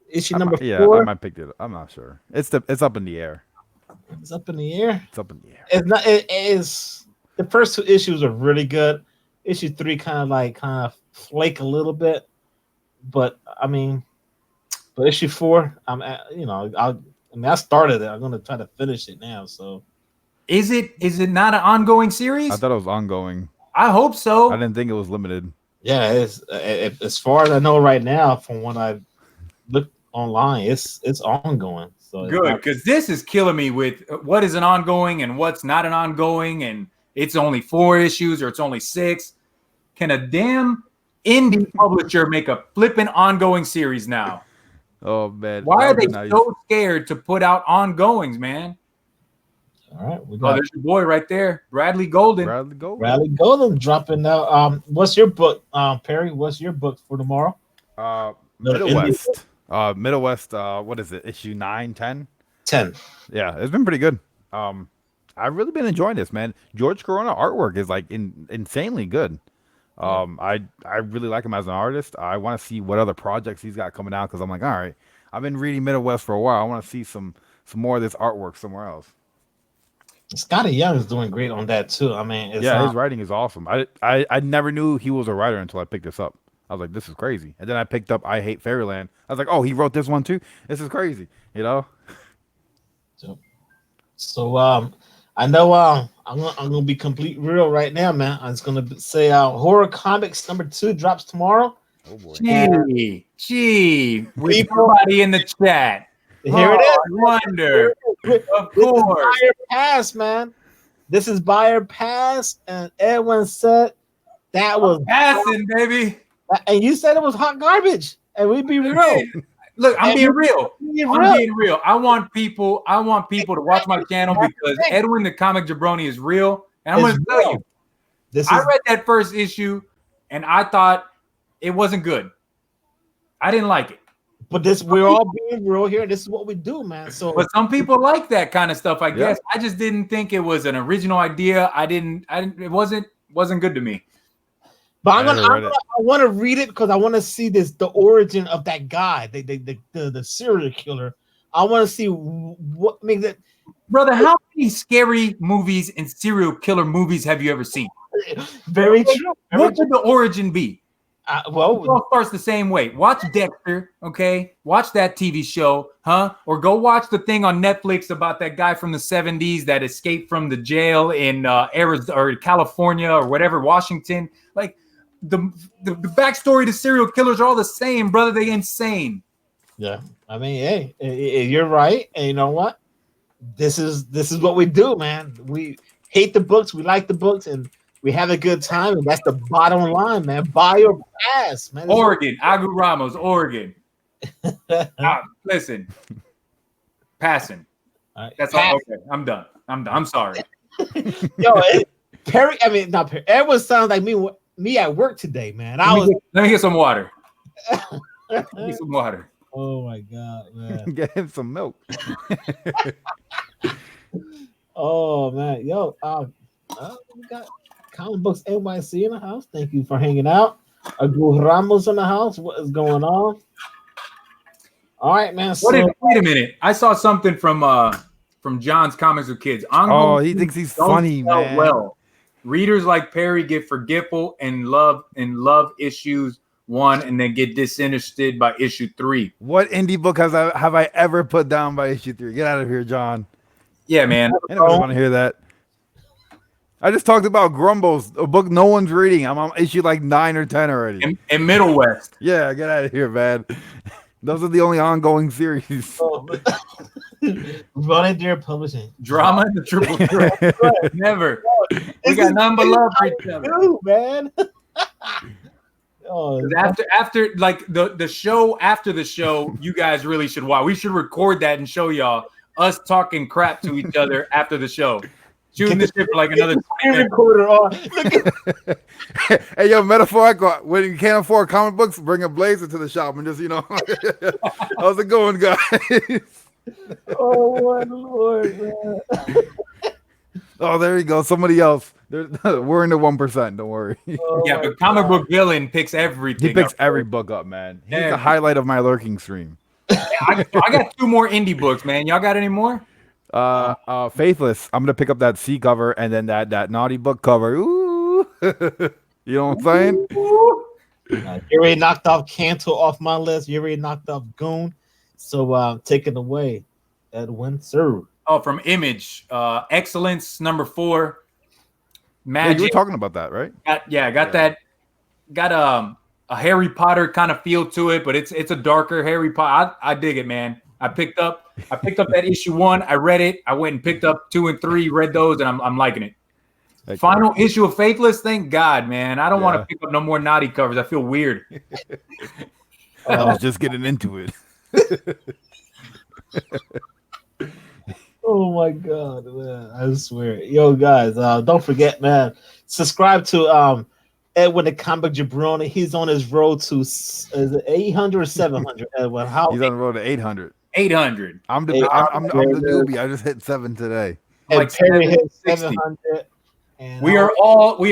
issue number 4. Yeah, I might pick it up. I'm not sure. It's up in the air. It's up in the air. It's up in the air. It's not. It is. The first 2 issues are really good. Issue 3 kind of flake a little bit, but I mean, but issue 4, I started it. I'm gonna try to finish it now. So, Is it not an ongoing series? I thought it was ongoing. I hope so. I didn't think it was limited. yeah, it's as far as I know right now, from what I looked online, it's ongoing. So Good, because this is killing me with what is an ongoing and what's not an ongoing, and it's only 4 issues or it's only 6. Can a damn indie publisher make a flipping ongoing series now? Oh man. Why are they Nice. so scared to put out ongoings, man? All right, we Oh, got there's your boy right there, Bradley Golden. Bradley Gold. Riley Golden dropping out. What's your book, Perry? What's your book for tomorrow? Middle West. Middle West. What is it? Issue 9, 10? 10. Yeah, it's been pretty good. I've really been enjoying this, man. George Corona artwork is like insanely good. I really like him as an artist. I want to see what other projects he's got coming out because I'm like, all right, I've been reading Middle West for a while. I want to see some more of this artwork somewhere else. Scotty Young is doing great on that too. I mean, it's, Yeah, his writing is awesome. I never knew he was a writer until I picked this up. I was like, this is crazy. And then I picked up I Hate Fairyland. I was like, oh, he wrote this one too? This is crazy, you know? So I know I'm gonna be complete real right now, man. I'm just gonna say Horror Comics number 2 drops tomorrow. Oh boy. Gee, with somebody in the chat. Here it is. I wonder. Of This is course. Buyer Pass, man. This is Buyer Pass, and Edwin said that was Passing, baby. and you said it was hot garbage. And we be real. Hey, look, I'm being real. Be I'm real. being real. I want people to watch my channel because Edwin the Comic Jabroni is real. And I'm It's going to tell real. you, This I is read that first issue and I thought it wasn't good. I didn't like it. but this we're all being real here. This is what we do, man. So But some people like that kind of stuff, I Yeah. guess. I just didn't think it was an original idea. It wasn't good to me. but I never read it. I want to read it because I want to see the origin of that guy, the serial killer. I want to see what I mean that Brother, how many scary movies and serial killer movies have you ever seen? very true. What would the origin be? It Well, all starts the same way. Watch Dexter, okay? Watch that TV show, huh? Or go watch the thing on Netflix about that guy from the 70s that escaped from the jail in Arizona or California or whatever, Washington. Like the backstory to serial killers are all the same, brother. They insane. yeah. I mean, hey, you're right. And you know what? This is what we do, man. We hate the books, we like the books, and We have a good time, and that's the bottom line, man. Buy or pass, man. Oregon, Agu Ramos, Oregon. Listen, passing. Right, That's all. Okay, I'm done. I'm sorry. Yo, Perry. I mean, not Perry. Everyone sounds like me at work today, man. Let me get some water. Get some water. Oh my god, man. Get him some milk. Oh man, yo, we got Comic Books NYC in the house. Thank you for hanging out. Agu Ramos in the house. What is going on? All right, man. Wait a minute. I saw something from John's Comics with Kids. Oh, he thinks he's funny, man. Well, readers like Perry get forgetful and love issues 1 and then get disinterested by issue 3. What indie book have I ever put down by issue 3? Get out of here, John. Yeah, man. I don't want to hear that. I just talked about Grumbles, a book no one's reading. I'm on issue like 9 or 10 already. In Middle West. Yeah, get out of here, man. Those are the only ongoing series. Running Deer Publishing. Drama in the Triple Threat. Never. We got none but love for each other. Dude, man. After like the show, after the show, you guys really should watch. We should record that and show y'all us talking crap to each other after the show. Shooting this shit for like another 20 minutes. Recorder on. Hey, yo, metaphorical. When you can't afford comic books, bring a blazer to the shop and just, how's it going, guys? Oh, my Lord, man. Oh, there you go. Somebody else. We're in the 1%. Don't worry. Oh, yeah, but Comic Book Villain picks everything. He picks every book up, man. He's the highlight of my lurking stream. I got 2 more indie books, man. Y'all got any more? Faithless. I'm gonna pick up that C cover and then that naughty book cover. Ooh. You know what I'm saying? You already knocked off Canto off my list. You already knocked off Goon. So take it away, Edwin, sir. Oh, from Image. Excellence #4. Magic. Yeah, you were talking about that, right? Got a Harry Potter kind of feel to it, but it's a darker Harry Potter. I dig it, man. I picked up that issue 1. I read it. I went and picked up 2 and 3, read those, and I'm liking it. Okay. Final issue of Faithless. Thank God, man. I don't want to pick up no more naughty covers. I feel weird. I was just getting into it. Oh my God, man! I swear, yo, guys, don't forget, man. Subscribe to Edwin the Comic Jabroni. He's on his road to is it 800 or 700? Edwin, how? He's on the road to 800. 800. I'm the newbie. I just hit 7 today. And Like Perry hit 760. 700. And We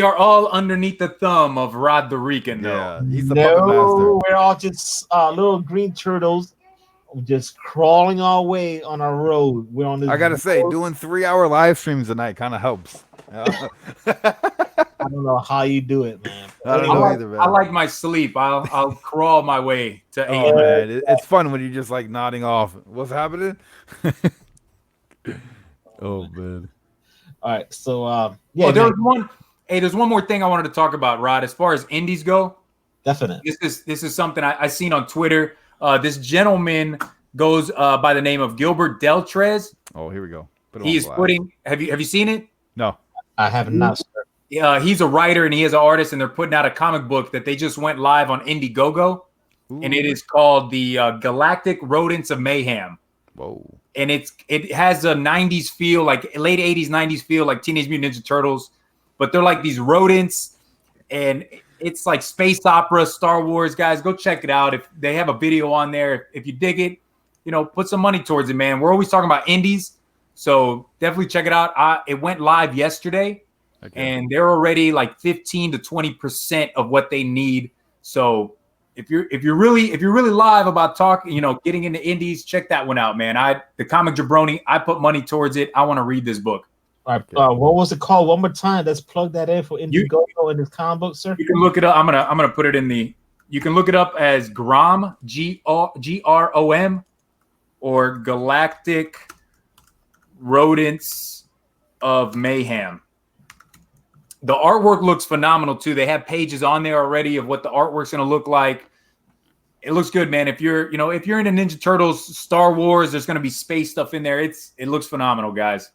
are all underneath the thumb of Rod the Rican, though. Yeah, he's the puppet master. we're all just little green turtles, just crawling our way on our road. We're on this. I gotta say, road. doing 3-hour live streams tonight kind of helps. I don't know how you do it, man. I don't know either, man. I like my sleep. I'll crawl my way to 800. Oh man, it's fun when you're just like nodding off. What's happening? Oh man. All right, so yeah. Oh, there's one more thing I wanted to talk about, Rod. As far as indies go, definitely. This is something I seen on Twitter. This gentleman goes by the name of Gilbert Deltrez. Oh, here we go. He's putting. Have you seen it? No, I have not. He's a writer and he is an artist, and they're putting out a comic book that they just went live on Indiegogo, and it is called the Galactic Rodents of Mayhem. Whoa! And it has a 90s feel, like late 80s, 90s feel, like Teenage Mutant Ninja Turtles, but they're like these rodents, and it's like space opera, Star Wars. Guys, go check it out. If they have a video on there, if you dig it, put some money towards it, man. We're always talking about indies, so definitely check it out. It went live yesterday, and they're already like 15 to 20% of what they need. So if you're really live about talking, getting into indies, check that one out, man. The Comic Jabroni, I put money towards it. I want to read this book. All right, what was it called? One more time. Let's plug that in for Indiegogo in this comic book, sir. You can look it up. I'm gonna put it in the. You can look it up as Grom, GROM, or Galactic Rodents of Mayhem. The artwork looks phenomenal too. They have pages on there already of what the artwork's gonna look like. It looks good, man. If you're into Ninja Turtles, Star Wars, there's gonna be space stuff in there. It looks phenomenal, guys.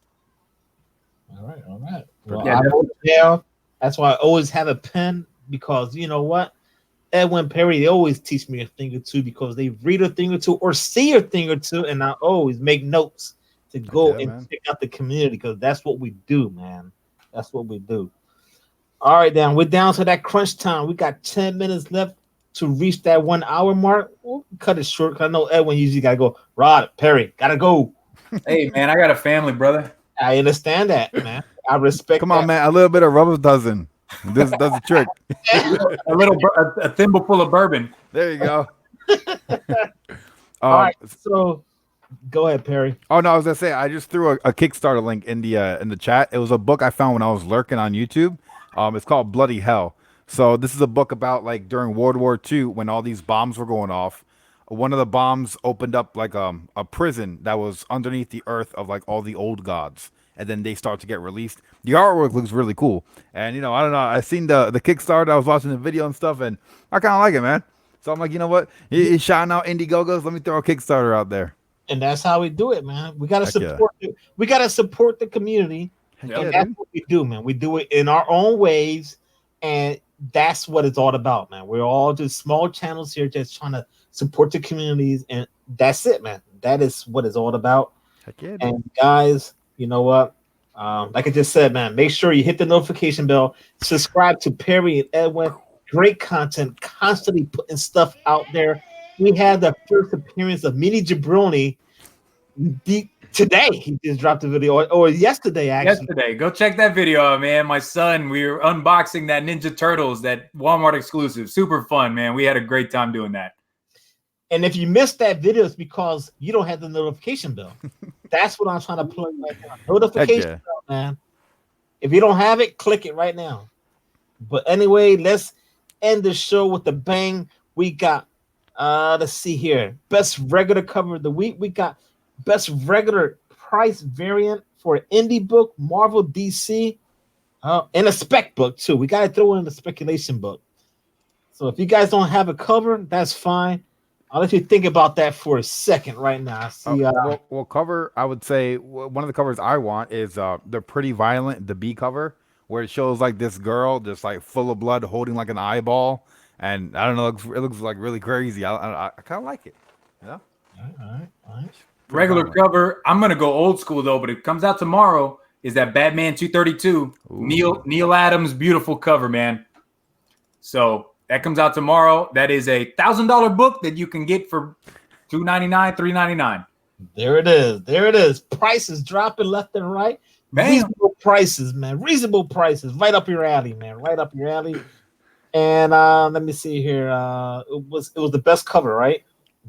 All right. Well, yeah, That's why I always have a pen because you know what? Edwin Perry, they always teach me a thing or two because they read a thing or two or see a thing or two, and I always make notes to Heck go yeah, and man. check out the community because that's what we do, man. That's what we do. All right, then we're down to that crunch time. We got 10 minutes left to reach that 1 hour mark. We'll cut it short. 'Cause I know Edwin usually gotta go. Rod Perry, gotta go. Hey, man, I got a family, brother. I understand that, man. I respect Come on, that. man. A little bit of rubber dozen. This does the trick. A thimble full of bourbon. There you go. All right, so go ahead, Perry. Oh no, I was gonna say I just threw a Kickstarter link in the chat. It was a book I found when I was lurking on YouTube. It's called Bloody Hell. So this is a book about like during World War II when all these bombs were going off. One of the bombs opened up like a prison that was underneath the earth of like all the old gods, and then they start to get released. The artwork looks really cool, and I don't know. I seen the Kickstarter. I was watching the video and stuff, and I kind of like it, man. So I'm like, you know what? He's shouting out Indiegogos. Let me throw a Kickstarter out there. And that's how we do it, man. We gotta Heck yeah. support we gotta support the community. Yeah, And that's dude. what we do, man. We do it in our own ways, and that's what it's all about, man. We're all just small channels here, just trying to support the communities, and that's it, man. That is what it's all about. Heck yeah, dude. And guys, you know what? Like I just said, man, make sure you hit the notification bell, subscribe to Perry and Edwin. Great content, constantly putting stuff out there. We had the first appearance of Mini Jabroni today. He just dropped a video, or yesterday, actually. Yesterday, go check that video out, man. My son, we were unboxing that Ninja Turtles, that Walmart exclusive. Super fun, man. We had a great time doing that. And if you missed that video, it's because you don't have the notification bell. That's what I'm trying to plug right now. Notification yeah. bell, man. If you don't have it, click it right now. But anyway, let's end the show with a bang. We got let's see here. Best regular cover of the week. We got best regular price variant for an indie book, Marvel DC, and a spec book too. We gotta throw in the speculation book. So if you guys don't have a cover, that's fine. I'll let you think about that for a second right now. I see. Well, cover. I would say one of the covers I want is the Pretty Violent, the B cover, where it shows like this girl just like full of blood holding like an eyeball, and I don't know, it looks like really crazy. I kind of like it. All right. Regular cover. I'm gonna go old school though, but it comes out tomorrow. Is that Batman 232? Neil Adams, beautiful cover, man. So that comes out tomorrow. That is a $1,000 book that you can get for $2.99, $3.99. There it is. There it is. Prices dropping left and right. Bam. Reasonable prices, man. Reasonable prices. Right up your alley, man. Right up your alley. And let me see here. It was the best cover, right?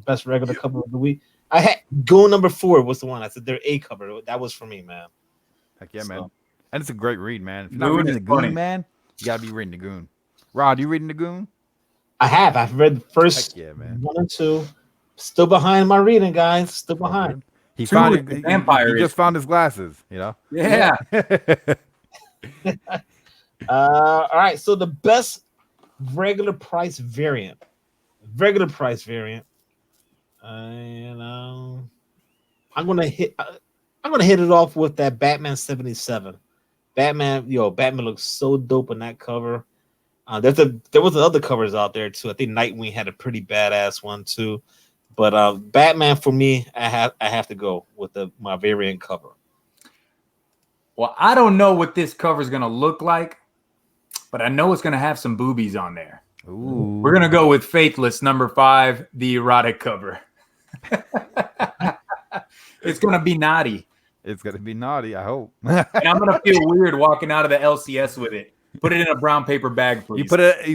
Best regular cover of the week. I had Goon number 4 was the one. I said their A cover. That was for me, man. Heck yeah, So- man. And it's a great read, man. If you're not Goon reading is the Goon, funny. man, you gotta be reading the Goon. Rod, you reading the Goon? I have. I've read the first Heck yeah, man. 1 and 2. Still behind my reading, guys. Still behind. He Two found is the vampire he just found his glasses, Yeah. All right. So the best regular price variant. And I'm gonna hit it off with that Batman 77. Batman looks so dope in that cover. There was other covers out there too. I think Nightwing had a pretty badass one too. But Batman for me, I have to go with my variant cover. Well, I don't know what this cover is gonna look like, but I know it's gonna have some boobies on there. Ooh. We're gonna go with Faithless number 5, the erotic cover. It's gonna be naughty. It's gonna be naughty, I hope. And I'm gonna feel weird walking out of the LCS with it. Put it in a brown paper bag, please. You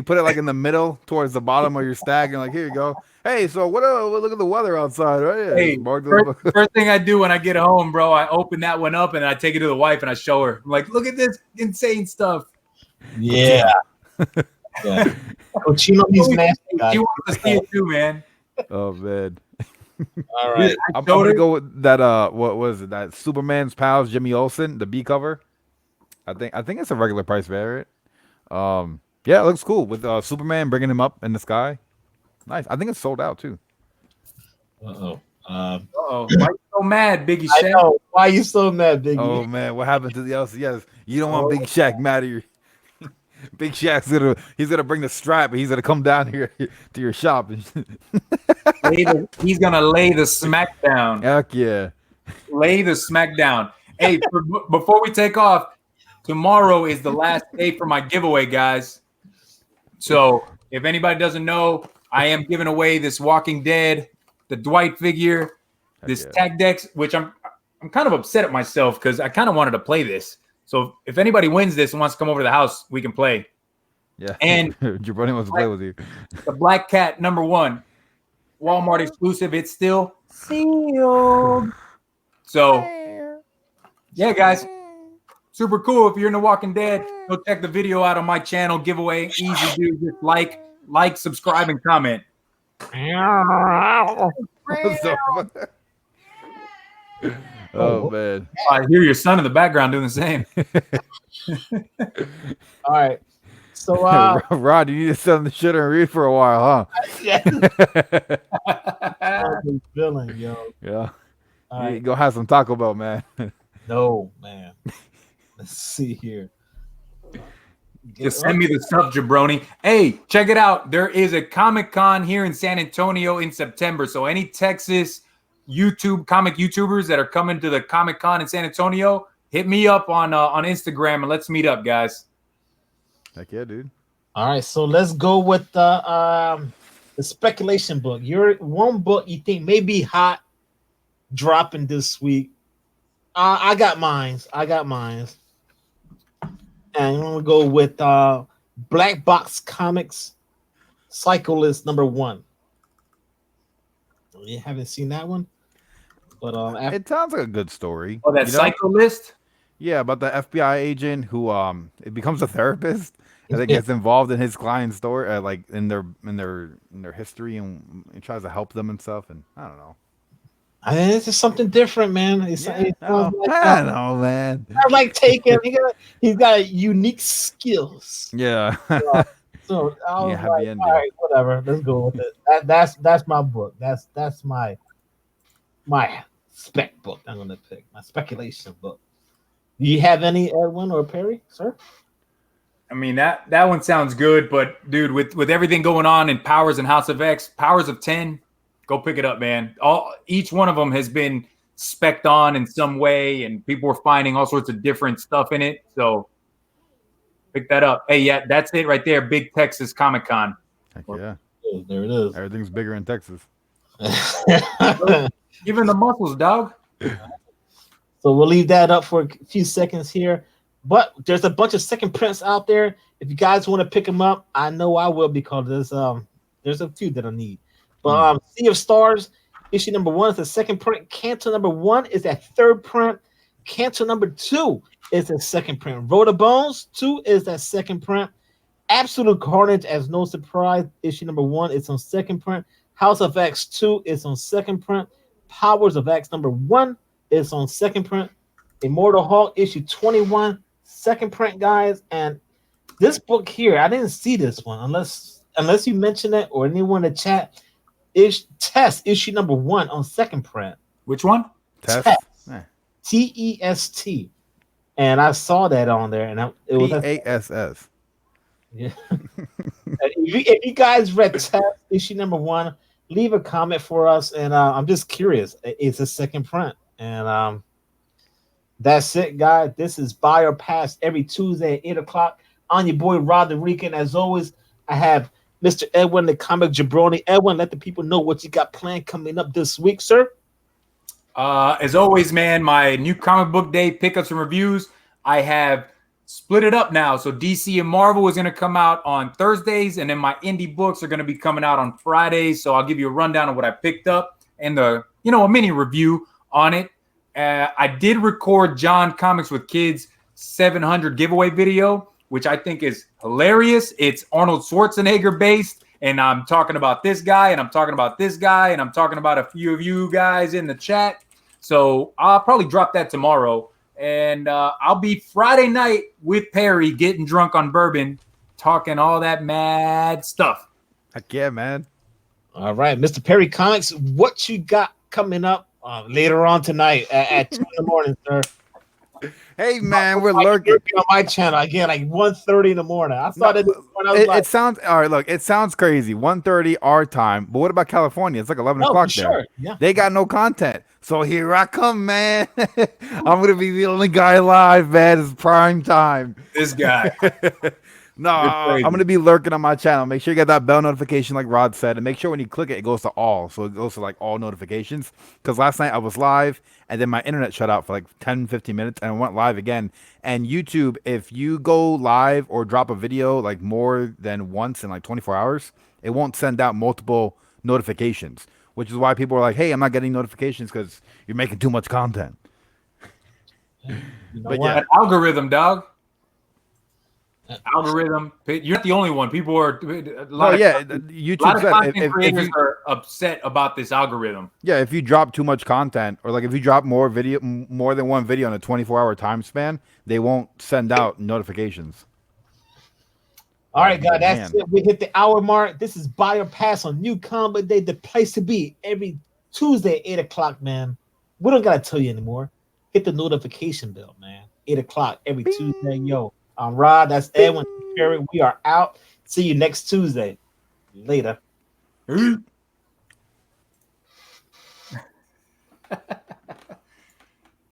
put it like in the middle towards the bottom of your stack, and like, here you go. Hey, so look at the weather outside, right? Hey, Mark the- first thing I do when I get home, bro, I open that one up and I take it to the wife and I show her. I'm like, look at this insane stuff. Yeah. Yeah. Cochino, these nasty guys. She wants to see it too, man. Oh man. All right. I'm gonna go with that. What was it? That Superman's pals, Jimmy Olsen, the B cover. I think it's a regular price variant. Yeah, it looks cool with Superman bringing him up in the sky. Nice. I think it's sold out too. Uh-oh. Uh-oh. Why you so mad, Biggie I Shaq? know. Why you so mad, Biggie? Oh man, what happened to the LCS? You don't want Big Shaq mad at you. Big Shaq's he's gonna bring the strap. He's gonna come down here to your shop. He's gonna lay the smackdown. Heck yeah. Lay the smackdown. Hey, before we take off, tomorrow is the last day for my giveaway, guys. So if anybody doesn't know, I am giving away this Walking Dead, the Dwight figure, this tag decks, which I'm kind of upset at myself because I kind of wanted to play this. So if anybody wins this and wants to come over to the house, we can play. Yeah. And Jabroni wants to play with you. The Black Cat #1, Walmart exclusive. It's still sealed. So yeah, guys, super cool. If you're in The Walking Dead, go check the video out on my channel. Giveaway, easy dude. Just like, subscribe, and comment. Oh man! I hear your son in the background doing the same. All right. So, Rod, you need to sit on the shitter and read for a while, huh? Feeling, yo. Yeah. All right. Go have some Taco Bell, man. No, man. Let's see here. Just send me the stuff, Jabroni. Hey, check it out. There is a Comic-Con here in San Antonio in September. So any Texas comic YouTubers that are coming to the Comic-Con in San Antonio, hit me up on Instagram and let's meet up, guys. Heck yeah, dude. All right, so let's go with the speculation book. Your one book you think may be hot dropping this week. I got mines. And I'm gonna go with Black Box Comics Cyclist #1. You haven't seen that one, but it sounds like a good story. Oh, that Cyclist? Yeah, about the FBI agent who it becomes a therapist and it gets involved in his client's story, like in their history, and he tries to help them and stuff. And I don't know. I mean, it's just something different, man. I don't know, man. I like taking. He's got unique skills. Yeah. So I was Yeah, like, all right, whatever. Let's go with it. That's my book. That's my spec book. I'm gonna pick my speculation book. Do you have any, Edwin or Perry, sir? I mean, that one sounds good, but dude, with everything going on in Powers and House of X, Powers of 10, go pick it up, man. Each one of them has been spec'd on in some way, and people were finding all sorts of different stuff in it. So pick that up. Hey, yeah, that's it right there. Big Texas Comic-Con. Heck yeah. There it is. Everything's bigger in Texas. Even the muscles, dog. So we'll leave that up for a few seconds here. But there's a bunch of second prints out there. If you guys want to pick them up, I know I will, because there's a few that I need. But Sea of Stars, issue #1 is the second print. Cancer #1 is that third print. Cancer #2 is the second print. Rhoda Bones 2 is that second print. Absolute Carnage, as no surprise, issue #1 is on second print. House of X 2 is on second print. Powers of X #1 is on second print. Immortal Hulk issue 21, second print, guys. And this book here, I didn't see this one unless you mention it or anyone in the chat. Test issue #1 on second print. Which one? Test. TEST. And I saw that on there, and it was PASS. Yeah. if you guys read Test issue #1, leave a comment for us. And I'm just curious. It's a second print, and that's it, guys. This is Buy or Pass every Tuesday at 8 o'clock. On your boy Rod the Rican. As always, I have Mr. Edwin, the comic Jabroni. Edwin, let the people know what you got planned coming up this week, sir. As always, man, my new comic book day pickups and reviews, I have split it up now. So DC and Marvel is going to come out on Thursdays, and then my indie books are going to be coming out on Fridays. So I'll give you a rundown of what I picked up and a mini review on it. I did record John Comics with Kids 700 giveaway video, which I think is hilarious. It's Arnold Schwarzenegger based, and I'm talking about this guy, and I'm talking about this guy, and I'm talking about a few of you guys in the chat. So I'll probably drop that tomorrow, and I'll be Friday night with Perry getting drunk on bourbon, talking all that mad stuff. Heck yeah, man. All right, Mr. Perry Comics, what you got coming up later on tonight at 2 in the morning, sir? Hey man, we're Like lurking. lurking on my channel again, like 1:30 in the morning. I saw No, that when I was like, it sounds all right. Look, it sounds crazy. 1:30 our time, but what about California? It's like 11 no, for o'clock there. sure. Yeah. They got no content. So here I come, man. I'm gonna be the only guy live, man. It's prime time. This guy, No, you're I'm crazy. gonna be lurking on my channel. Make sure you get that bell notification, like Rod said, and make sure when you click it, it goes to all. So it goes to like all notifications. Because last night I was live, and then my internet shut out for like 10, 15 minutes, and I went live again. And YouTube, if you go live or drop a video like more than once in like 24 hours, it won't send out multiple notifications. Which is why people are like, "Hey, I'm not getting notifications because you're making too much content." You know But what? yeah, That algorithm, dog. Algorithm. You're not the only one. People are a no, lot of yeah, a lot YouTube of said content if creators you are upset about this algorithm. yeah, if you drop too much content or like if you drop more than one video in a 24-hour time span, they won't send out notifications. All right, guys, that's Man. it. We hit the hour mark. This is Buy or Pass on New Combat Day, the place to be every Tuesday at 8 o'clock, man. We don't gotta tell you anymore. Hit the notification bell, man. 8 o'clock every Tuesday. Bing, Yo, I'm Rod. That's Edwin. bing. Perry. We are out. See you next Tuesday. Later. Hey.